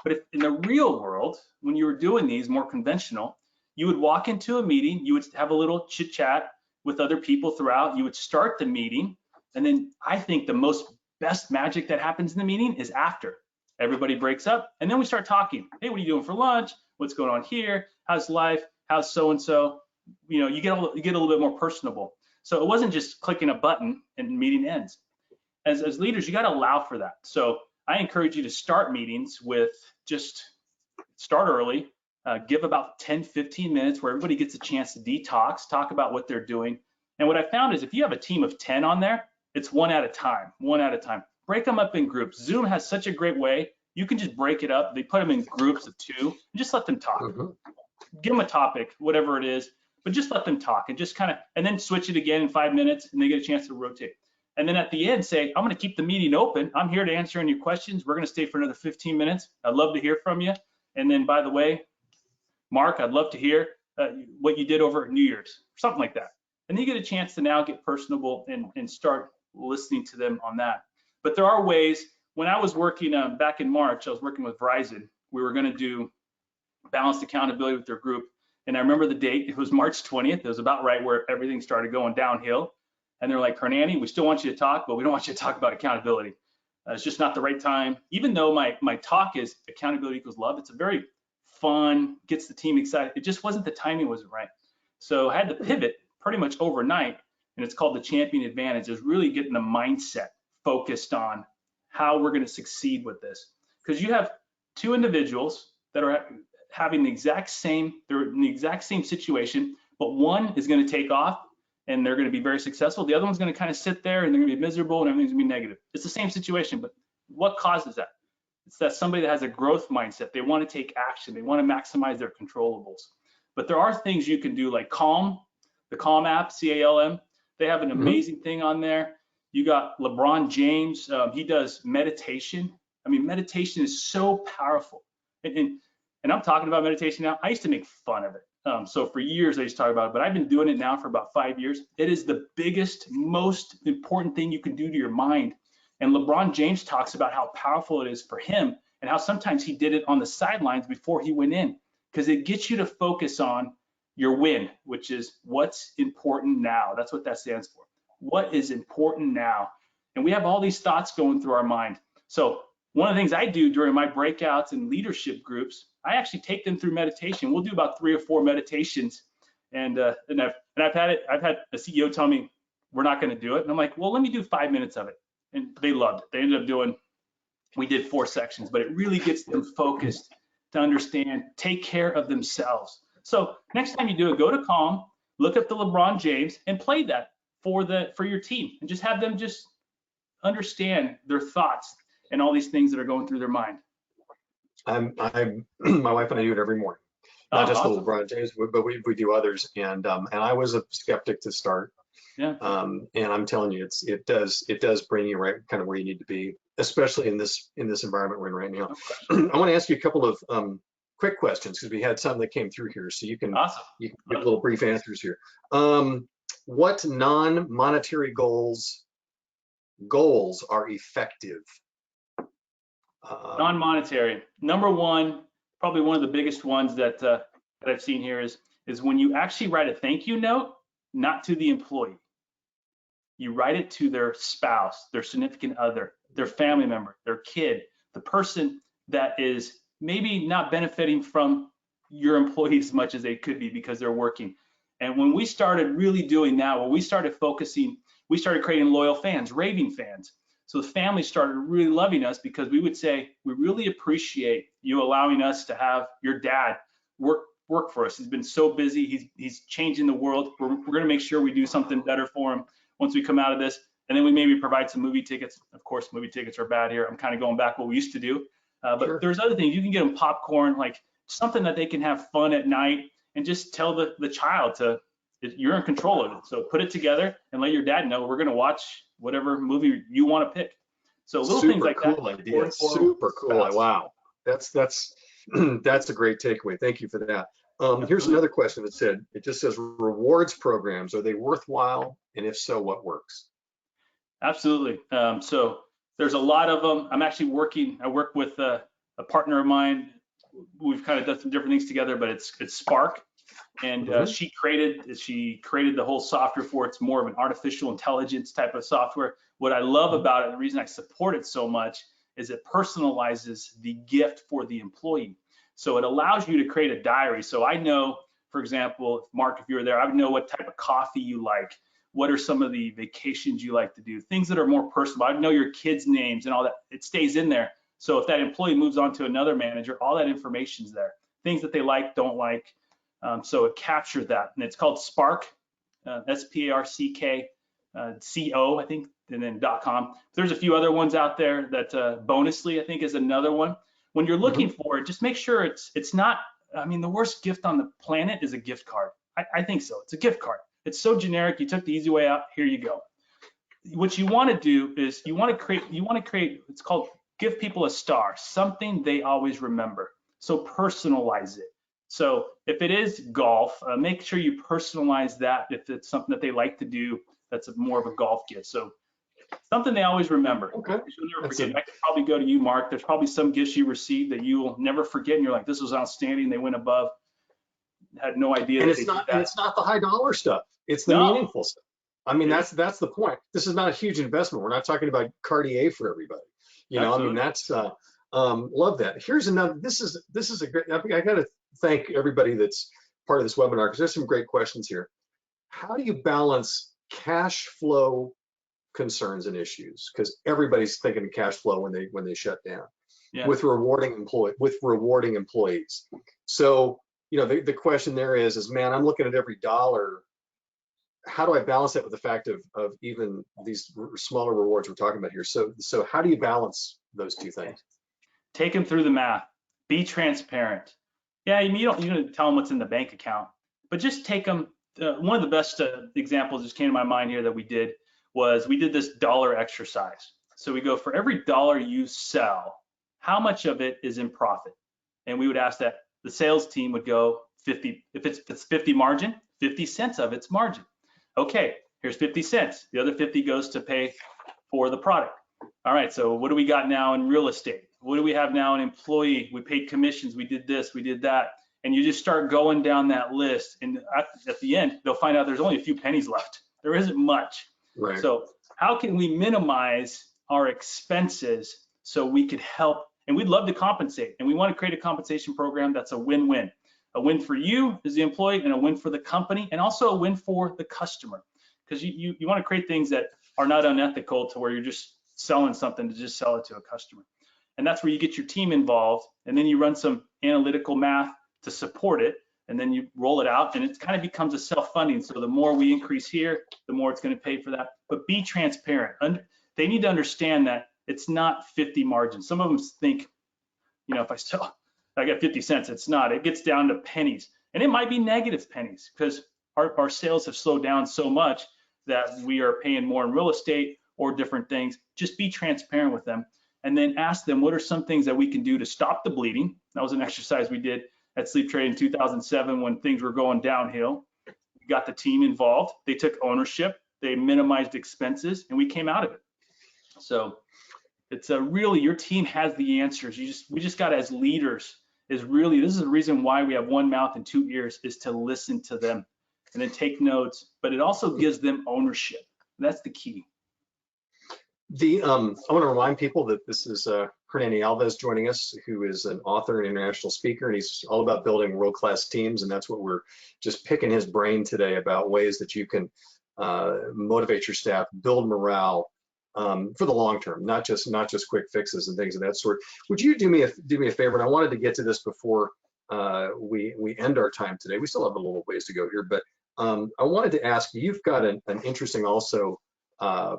But if in the real world, when you were doing these more conventional, you would walk into a meeting, you would have a little chit chat with other people throughout, you would start the meeting, and then I think the best magic that happens in the meeting is after. Everybody breaks up, and then we start talking. Hey, what are you doing for lunch? What's going on here? How's life? How's so-and-so? You get a little bit more personable. So it wasn't just clicking a button and the meeting ends. As leaders, you got to allow for that. So I encourage you to start meetings with just start early, give about 10, 15 minutes where everybody gets a chance to detox, talk about what they're doing. And what I found is if you have a team of 10 on there, it's one at a time. Break them up in groups. Zoom has such a great way. You can just break it up. They put them in groups of 2 and just let them talk. Give them a topic, whatever it is, but just let them talk and just and then switch it again in 5 minutes and they get a chance to rotate. And then at the end say, I'm gonna keep the meeting open. I'm here to answer any questions. We're gonna stay for another 15 minutes. I'd love to hear from you. And then by the way, Mark, I'd love to hear what you did over at New Year's, something like that. And you get a chance to now get personable and start listening to them on that. But there are ways. When I was working back in March, I was working with Verizon. We were gonna do balanced accountability with their group. And I remember the date, it was March 20th. It was about right where everything started going downhill. And they're like, Hernani, we still want you to talk, but we don't want you to talk about accountability. It's just not the right time. Even though my talk is accountability equals love, it's a very fun, gets the team excited. It just wasn't, the timing wasn't right. So I had to pivot pretty much overnight, and it's called the champion advantage, is really getting the mindset focused on how we're gonna succeed with this. Because you have 2 individuals that are having they're in the exact same situation, but one is gonna take off and they're gonna be very successful. The other one's gonna kind of sit there and they're gonna be miserable and everything's gonna be negative. It's the same situation, but what causes that? It's that somebody that has a growth mindset. They wanna take action. They wanna maximize their controllables. But there are things you can do like Calm, the Calm app, C-A-L-M. They have an amazing thing on there. You got LeBron James, he does meditation. I mean, meditation is so powerful. And And I'm talking about meditation now. I used to make fun of it. So for years I used to talk about it, but I've been doing it now for about 5 years. It is the biggest, most important thing you can do to your mind. And LeBron James talks about how powerful it is for him and how sometimes he did it on the sidelines before he went in, because it gets you to focus on your win, which is what's important now. That's what that stands for. What is important now? And we have all these thoughts going through our mind. So one of the things I do during my breakouts and leadership groups, I actually take them through meditation. We'll do about 3 or 4 meditations, and I've had a CEO tell me we're not going to do it, and I'm like, well, let me do 5 minutes of it, and they loved it. They ended up doing. We did 4 sections, but it really gets them focused to understand, take care of themselves. So next time you do it, go to Calm, look up the LeBron James, and play that for your team, and just have them just understand their thoughts and all these things that are going through their mind. My wife and I do it every morning. Not just Awesome. the LeBron James, but we do others. And I was a skeptic to start. Yeah. And I'm telling you, it does bring you right kind of where you need to be, especially in this environment we're in right now. I want to ask you a couple of quick questions because we had some that came through here, so you can Awesome. give little brief answers here. What non-monetary goals are effective? Non-monetary. Number one, probably one of the biggest ones that I've seen here is when you actually write a thank you note, not to the employee. You write it to their spouse, their significant other, their family member, their kid, the person that is maybe not benefiting from your employee as much as they could be because they're working. And when we started really doing that, when we started focusing, we started creating loyal fans, raving fans. So the family started really loving us because we would say, we really appreciate you allowing us to have your dad work for us. He's been so busy. He's changing the world. We're going to make sure we do something better for him once we come out of this. And then we maybe provide some movie tickets. Of course, movie tickets are bad here. I'm kind of going back what we used to do. But Sure. There's other things. You can get them popcorn, like something that they can have fun at night, and just tell the child you're in control of it. So put it together and let your dad know we're going to watch whatever movie you want to pick. So little things like that. Super cool idea. Super cool. Wow. That's a great takeaway. Thank you for that. Here's another question it just says rewards programs, are they worthwhile? And if so, what works? Absolutely. So there's a lot of them. I work with a partner of mine. We've kind of done some different things together, but it's Spark. And she created the whole software for it. It's more of an artificial intelligence type of software. What I love about it, and the reason I support it so much, is it personalizes the gift for the employee. So it allows you to create a diary. So I know, for example, Mark, if you were there, I would know what type of coffee you like. What are some of the vacations you like to do? Things that are more personal. I know your kids' names and all that. It stays in there. So if that employee moves on to another manager, all that information's there. Things that they like, don't like. So it captured that, and it's called Spark, SPARCK, CO, I think, and then .com. There's a few other ones out there that Bonusly, I think, is another one. When you're looking for it, just make sure it's not. I mean, the worst gift on the planet is a gift card. I think so. It's a gift card. It's so generic. You took the easy way out. Here you go. What you want to do is you want to create. It's called give people a star, something they always remember. So personalize it. So if it is golf, make sure you personalize that if it's something that they like to do, that's more of a golf gift. So something they always remember. Okay. You'll never forget. I could probably go to you, Mark. There's probably some gifts you received that you will never forget, and you're like, this was outstanding. They went above. Had no idea. And that it's not the high dollar stuff. It's the meaningful stuff. I mean, that's the point. This is not a huge investment. We're not talking about Cartier for everybody. You know, absolutely. I mean, that's love that. Here's another. This is a great. I got to thank everybody that's part of this webinar because there's some great questions here. How do you balance cash flow concerns and issues? Because everybody's thinking of cash flow when they shut down. Yeah. with rewarding employees. So, you know, the question there is man, I'm looking at every dollar. How do I balance that with the fact of even these smaller rewards we're talking about here? So how do you balance those two things? Take them through the math. Be transparent. Yeah, you don't tell them what's in the bank account, but just take them. One of the best examples just came to my mind here that we did this dollar exercise. So we go, for every dollar you sell, how much of it is in profit? And we would ask that the sales team would go 50, if it's 50 margin, 50 cents of it's margin. Okay, here's 50 cents. The other 50 goes to pay for the product. All right, so what do we got now in real estate? What do we have now in employee? We paid commissions, we did this, we did that. And you just start going down that list. And at the end, they'll find out there's only a few pennies left. There isn't much. Right. So how can we minimize our expenses so we could help? And we'd love to compensate. And we want to create a compensation program that's a win-win. A win for you as the employee and a win for the company, and also a win for the customer. Because you want to create things that are not unethical to where you're just selling something to just sell it to a customer. And that's where you get your team involved, and then you run some analytical math to support it, and then you roll it out, and it kind of becomes a self-funding. So the more we increase here, the more it's going to pay for that. But be transparent. They need to understand that it's not 50 margin. Some of them think, if I get 50 cents, it's not. It gets down to pennies, and it might be negative pennies because our sales have slowed down so much that we are paying more in real estate or different things. Just be transparent with them, and then ask them what are some things that we can do to stop the bleeding. That was an exercise we did at Sleep Trade in 2007 when things were going downhill. We got the team involved. They took ownership. They minimized expenses, and we came out of it. So it's really your team has the answers. We just got, as leaders, this is the reason why we have one mouth and two ears, is to listen to them and then take notes. But it also gives them ownership. That's the key. I want to remind people that this is Hernani Alves joining us, who is an author and international speaker, and he's all about building world-class teams, and that's what we're just picking his brain today about ways that you can motivate your staff, build morale for the long term, not just quick fixes and things of that sort. Would you do me a favor? And I wanted to get to this before we end our time today. We still have a little ways to go here, but I wanted to ask you, you've got an interesting also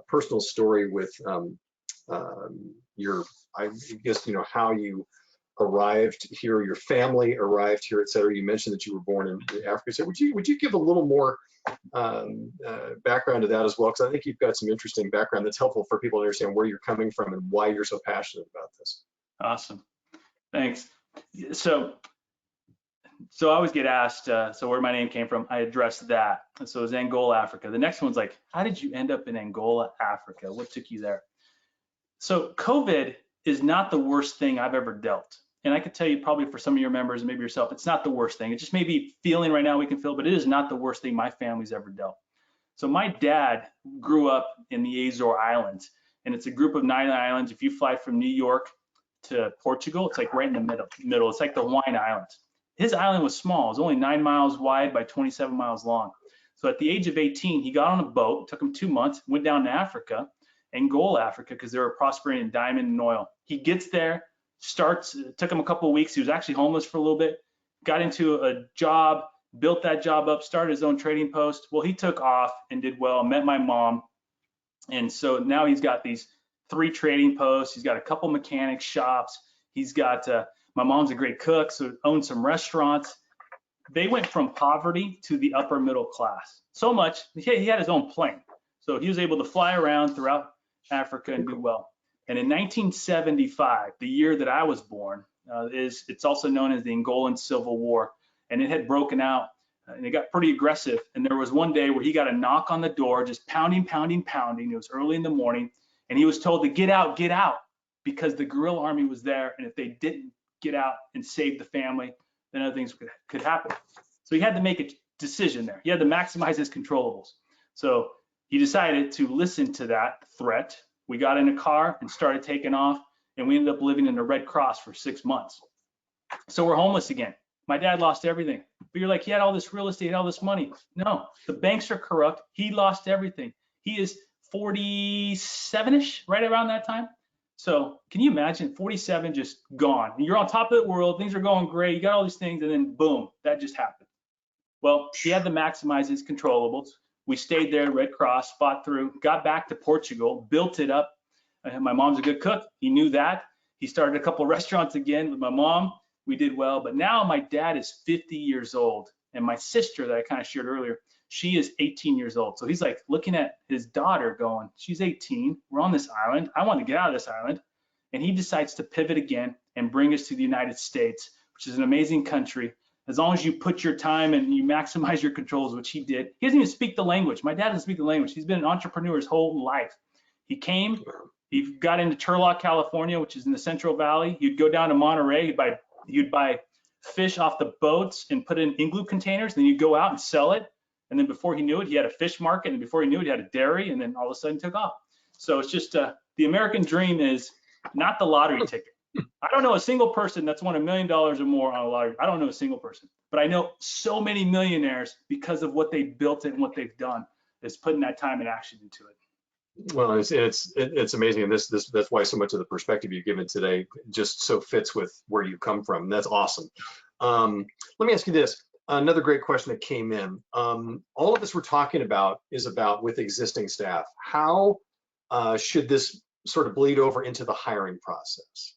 personal story with I guess, how you arrived here, your family arrived here, et cetera. You mentioned that you were born in Africa. So would you give a little more background to that as well? Because I think you've got some interesting background that's helpful for people to understand where you're coming from and why you're so passionate about this. Awesome. Thanks. So I always get asked, so where my name came from, I addressed that. So it was Angola, Africa. The next one's like, how did you end up in Angola, Africa? What took you there? So COVID is not the worst thing I've ever dealt. And I could tell you probably for some of your members and maybe yourself, it's not the worst thing. It just may be feeling right now we can feel, but it is not the worst thing my family's ever dealt. So my dad grew up in the Azore Islands, and it's a group of 9 islands. If you fly from New York to Portugal, it's like right in the middle. It's like the Hawaiian Islands. His island was small. It was only 9 miles wide by 27 miles long. So at the age of 18, he got on a boat. It took him 2 months, went down to Africa, Angola, Africa, because they were prospering in diamond and oil. He gets there, it took him a couple of weeks. He was actually homeless for a little bit, got into a job, built that job up, started his own trading post. Well, he took off and did well, met my mom. And so now he's got these 3 trading posts. He's got a couple mechanic shops. He's got, my mom's a great cook, so owns some restaurants. They went from poverty to the upper middle class. So much, he had his own plane. So he was able to fly around throughout Africa and do well. And in 1975, the year that I was born, it's also known as the Angolan Civil War. And it had broken out and it got pretty aggressive. And there was one day where he got a knock on the door, just pounding, pounding, pounding. It was early in the morning. And he was told to get out, because the guerrilla army was there. And if they didn't get out and save the family, then other things could happen. So he had to make a decision there. He had to maximize his controllables. So he decided to listen to that threat. We got in a car and started taking off, and we ended up living in the Red Cross for 6 months. So we're homeless again. My dad lost everything. But you're like, he had all this real estate, all this money. No, the banks are corrupt. He lost everything. He is 47-ish, right around that time. So can you imagine 47 just gone? You're on top of the world, things are going great, you got all these things, and then boom, that just happened. Well, he had to maximize his controllables. We stayed there, Red Cross, fought through, got back to Portugal, built it up. My mom's a good cook. He knew that. He started a couple restaurants again with my mom. We did well, but now my dad is 50 years old, and my sister that I kind of shared earlier, she is 18 years old. So he's like looking at his daughter going, she's 18, we're on this island, I want to get out of this island. And he decides to pivot again and bring us to the United States which is an amazing country. As long as you put your time and you maximize your controls, which he did. He doesn't even speak the language. My dad doesn't speak the language. He's been an entrepreneur his whole life. He came, he got into Turlock, California, which is in the Central Valley. He'd go down to Monterey, he'd buy fish off the boats and put it in igloo containers. Then you'd go out and sell it. And then before he knew it, he had a fish market. And before he knew it, he had a dairy. And then all of a sudden took off. So it's just the American dream is not the lottery ticket. I don't know a single person that's won $1 million or more on a lottery. I don't know a single person, but I know so many millionaires because of what they built and what they've done is putting that time and action into it. Well, it's amazing, and that's why so much of the perspective you've given today just so fits with where you come from. That's awesome. Let me ask you this. Another great question that came in. All of this we're talking about is about with existing staff. How should this sort of bleed over into the hiring process?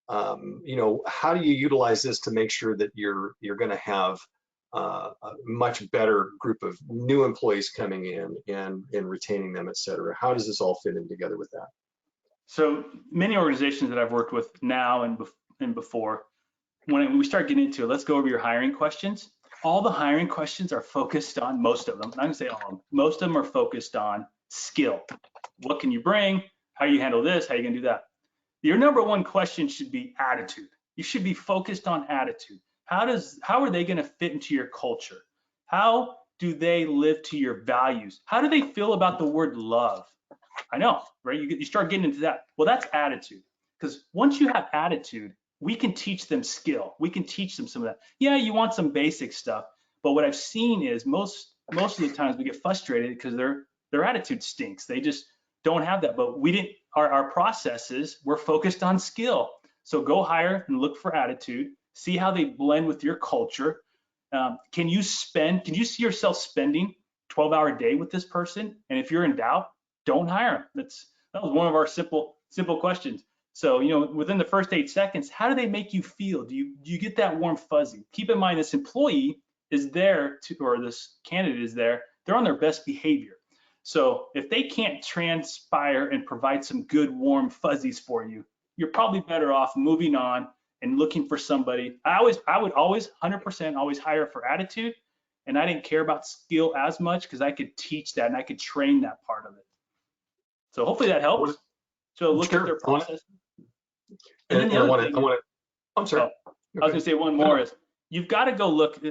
How do you utilize this to make sure that you're going to have a much better group of new employees coming in and retaining them, et cetera? How does this all fit in together with that? So many organizations that I've worked with now and before, when we start getting into it, let's go over your hiring questions. All the hiring questions are focused on, most of them, I'm gonna say all of them, most of them are focused on skill. What can you bring? How you handle this? How you gonna do that? Your number one question should be attitude. You should be focused on attitude. How are they going to fit into your culture? How do they live to your values? How do they feel about the word love? I know, right? You start getting into that. Well, that's attitude. Because once you have attitude, we can teach them skill. We can teach them some of that. Yeah, you want some basic stuff, but what I've seen is most of the times we get frustrated because their attitude stinks. They just don't have that. But we didn't. Our processes were focused on skill. So go hire and look for attitude. See how they blend with your culture. Can you see yourself spending 12-hour day with this person? And if you're in doubt, don't hire them. That was one of our simple questions. So, within the first 8 seconds, how do they make you feel? Do you get that warm fuzzy? Keep in mind, this employee is there or this candidate is there, they're on their best behavior. So if they can't transpire and provide some good warm fuzzies for you, you're probably better off moving on and looking for somebody. I would always 100% always hire for attitude, and I didn't care about skill as much because I could teach that and I could train that part of it. So hopefully that helps. So look at their process. And then the other thing, I'm sorry. I was gonna say one more is you've got to go look.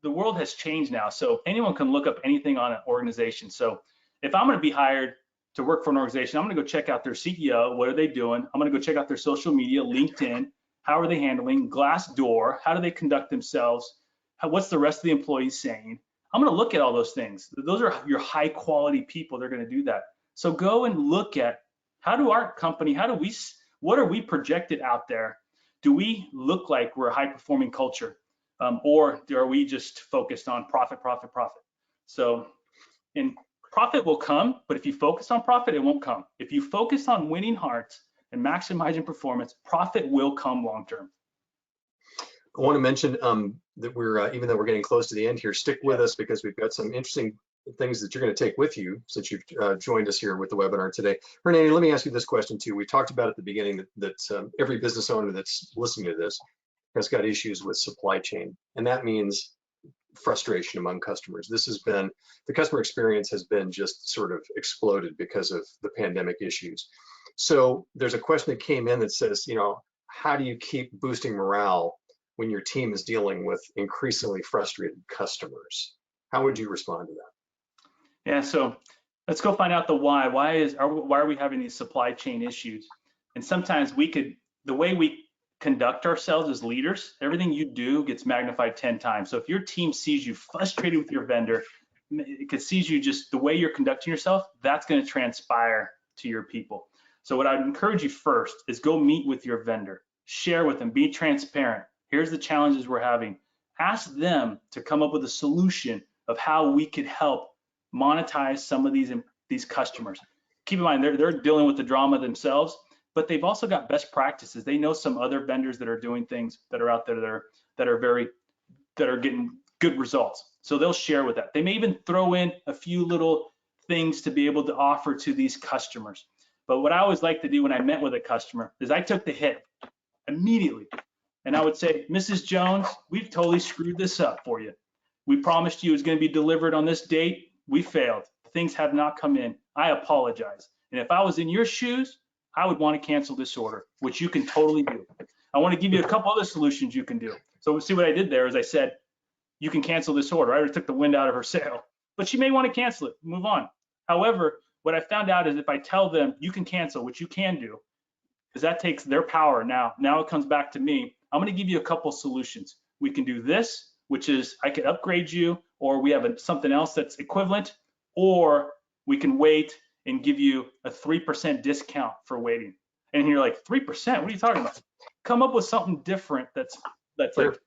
The world has changed now, so anyone can look up anything on an organization. So if I'm going to be hired to work for an organization, I'm going to go check out their CEO. What are they doing? I'm going to go check out their social media, LinkedIn. How are they handling? Glassdoor. How do they conduct themselves? What's the rest of the employees saying? I'm going to look at all those things. Those are your high quality people. They're going to do that. So go and look at how do our company, what are we projected out there? Do we look like we're a high performing culture? Or are we just focused on profit? So, and profit will come, but if you focus on profit, it won't come. If you focus on winning hearts and maximizing performance, profit will come long term. I want to mention that we're, even though we're getting close to the end here, stick with us because we've got some interesting things that you're going to take with you since you've joined us here with the webinar today. Hernani, let me ask you this question too. We talked about at the beginning that every business owner that's listening to this has got issues with supply chain, and that means frustration among customers. The customer experience has been just sort of exploded because of the pandemic issues. So there's a question that came in that says, how do you keep boosting morale when your team is dealing with increasingly frustrated customers? How would you respond to that? Yeah, so let's go find out the why. Why are we having these supply chain issues? And sometimes the way we conduct ourselves as leaders, everything you do gets magnified 10 times. So if your team sees you frustrated with your vendor, it sees you just the way you're conducting yourself, that's going to transpire to your people. So what I'd encourage you first is go meet with your vendor, share with them, be transparent. Here's the challenges we're having. Ask them to come up with a solution of how we could help monetize some of these customers. Keep in mind, they're dealing with the drama themselves, but they've also got best practices. They know some other vendors that are doing things that are out there that are getting good results. So they'll share with that. They may even throw in a few little things to be able to offer to these customers. But what I always like to do when I met with a customer is I took the hit immediately. And I would say, Mrs. Jones, we've totally screwed this up for you. We promised you it was going to be delivered on this date. We failed. Things have not come in. I apologize. And if I was in your shoes, I would want to cancel this order, which you can totally do. I want to give you a couple other solutions you can do. So see what I did there is I said, you can cancel this order. I already took the wind out of her sail, but she may want to cancel it, move on. However, what I found out is if I tell them you can cancel, which you can do, because that takes their power now. Now it comes back to me. I'm going to give you a couple solutions. We can do this, which is I could upgrade you, or we have something else that's equivalent, or we can wait and give you a 3% discount for waiting. And you're like, 3%? What are you talking about? Come up with something different that's like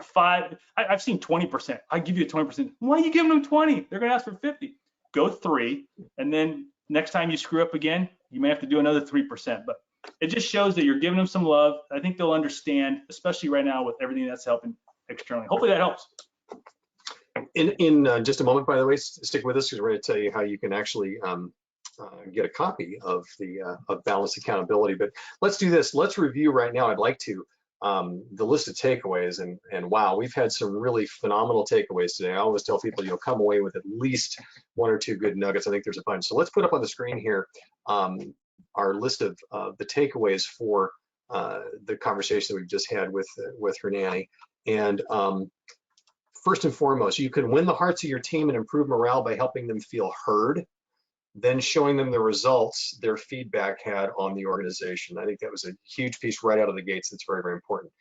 5. I've seen 20%. I give you a 20%. Why are you giving them 20? They're going to ask for 50. Go 3, and then next time you screw up again, you may have to do another 3%. But it just shows that you're giving them some love. I think they'll understand, especially right now with everything that's helping externally. Hopefully that helps. In just a moment, by the way, stick with us because we're going to tell you how you can actually get a copy of the of Balanced Accountability. But let's do this. Let's review right now. I'd like to the list of takeaways, and wow, we've had some really phenomenal takeaways today. I always tell people you'll come away with at least 1 or 2 good nuggets. I think there's a bunch. So let's put up on the screen here our list of the takeaways for the conversation that we've just had with Hernani. And first and foremost, you can win the hearts of your team and improve morale by helping them feel heard, then showing them the results their feedback had on the organization. I think that was a huge piece right out of the gates that's very, very important.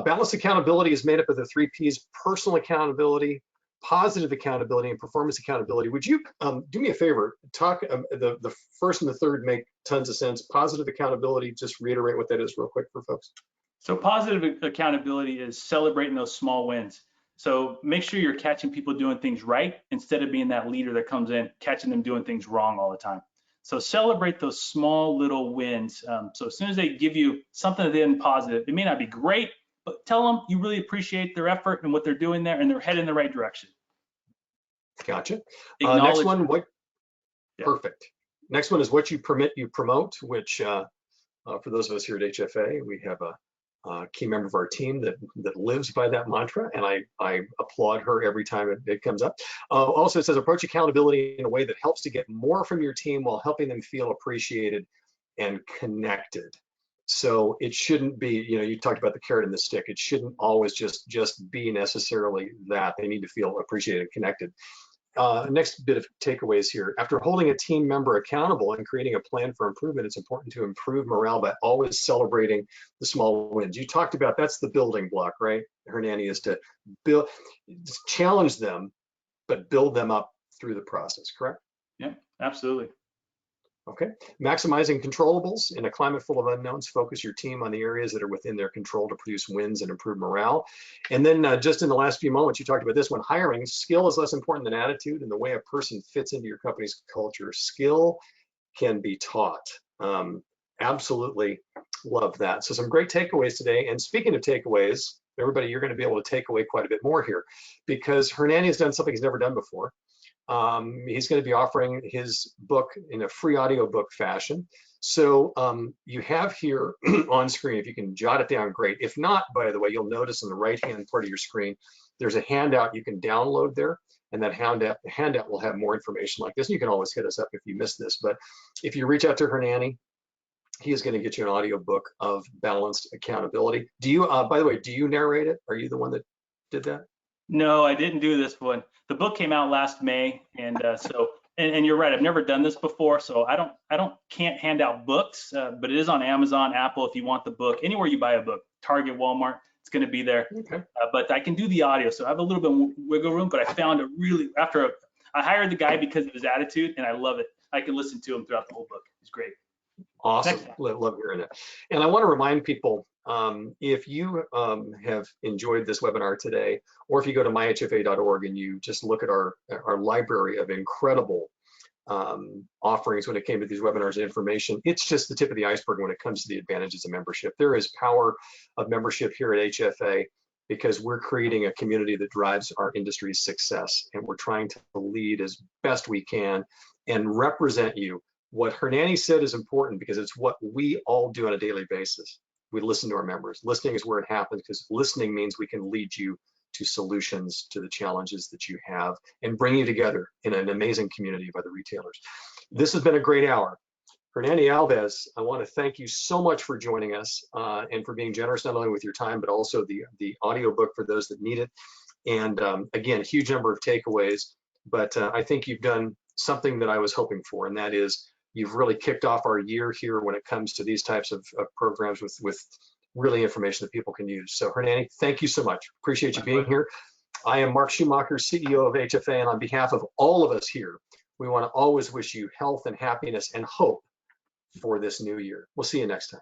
Balanced accountability is made up of the 3 Ps: personal accountability, positive accountability, and performance accountability. Would you do me a favor, talk the first and the third make tons of sense. Positive accountability, just reiterate what that is real quick for folks. So positive accountability is celebrating those small wins. So make sure you're catching people doing things right instead of being that leader that comes in, catching them doing things wrong all the time. So celebrate those small little wins. So as soon as they give you something that isn't positive, it may not be great, but tell them you really appreciate their effort and what they're doing there, and they're heading in the right direction. Gotcha. Next one, perfect. Next one is what you permit, you promote, which for those of us here at HFA, we have a key member of our team that lives by that mantra, and I applaud her every time it comes up. Also, it says approach accountability in a way that helps to get more from your team while helping them feel appreciated and connected. So it shouldn't be, you talked about the carrot and the stick. It shouldn't always just be necessarily that. They need to feel appreciated and connected. Next bit of takeaways here. After holding a team member accountable and creating a plan for improvement, it's important to improve morale by always celebrating the small wins. You talked about that's the building block, right, Hernani, is to build, challenge them, but build them up through the process, correct? Yeah, absolutely. Okay, maximizing controllables. In a climate full of unknowns, focus your team on the areas that are within their control to produce wins and improve morale. And then just in the last few moments, you talked about this one, hiring. Skill is less important than attitude and the way a person fits into your company's culture. Skill can be taught. Absolutely love that. So some great takeaways today. And speaking of takeaways, everybody, you're going to be able to take away quite a bit more here because Hernani has done something he's never done before. He's going to be offering his book in a free audiobook fashion. So you have here on screen, if you can jot it down, great. If not, by the way, you'll notice on the right-hand part of your screen, there's a handout you can download there, and that handout will have more information like this. And you can always hit us up if you missed this, but if you reach out to Hernani, he is going to get you an audiobook of Balanced Accountability. Do you, by the way, do you narrate it? Are you the one that did that? No, I didn't do this one. The book came out last May, and and you're right. I've never done this before, so can't hand out books, but it is on Amazon, Apple if you want the book. Anywhere you buy a book, Target, Walmart, it's going to be there. Okay. But I can do the audio, so I have a little bit of wiggle room. But I found I hired the guy because of his attitude, and I love it. I can listen to him throughout the whole book. It's great. Awesome. Love hearing that. And I want to remind people, if you have enjoyed this webinar today, or if you go to myhfa.org and you just look at our library of incredible offerings when it came to these webinars and information, it's just the tip of the iceberg when it comes to the advantages of membership. There is power of membership here at HFA because we're creating a community that drives our industry's success, and we're trying to lead as best we can and represent you. What Hernani said is important because it's what we all do on a daily basis. we listen to our members. Listening is where it happens, because listening means we can lead you to solutions to the challenges that you have and bring you together in an amazing community of other retailers. This has been a great hour. Hernani Alves, I want to thank you so much for joining us and for being generous not only with your time, but also the audiobook for those that need it. And again, a huge number of takeaways, but I think you've done something that I was hoping for, and that is you've really kicked off our year here when it comes to these types of programs with really information that people can use. So Hernani, thank you so much. Appreciate you being here. I am Mark Schumacher, CEO of HFA, and on behalf of all of us here, we want to always wish you health and happiness and hope for this new year. We'll see you next time.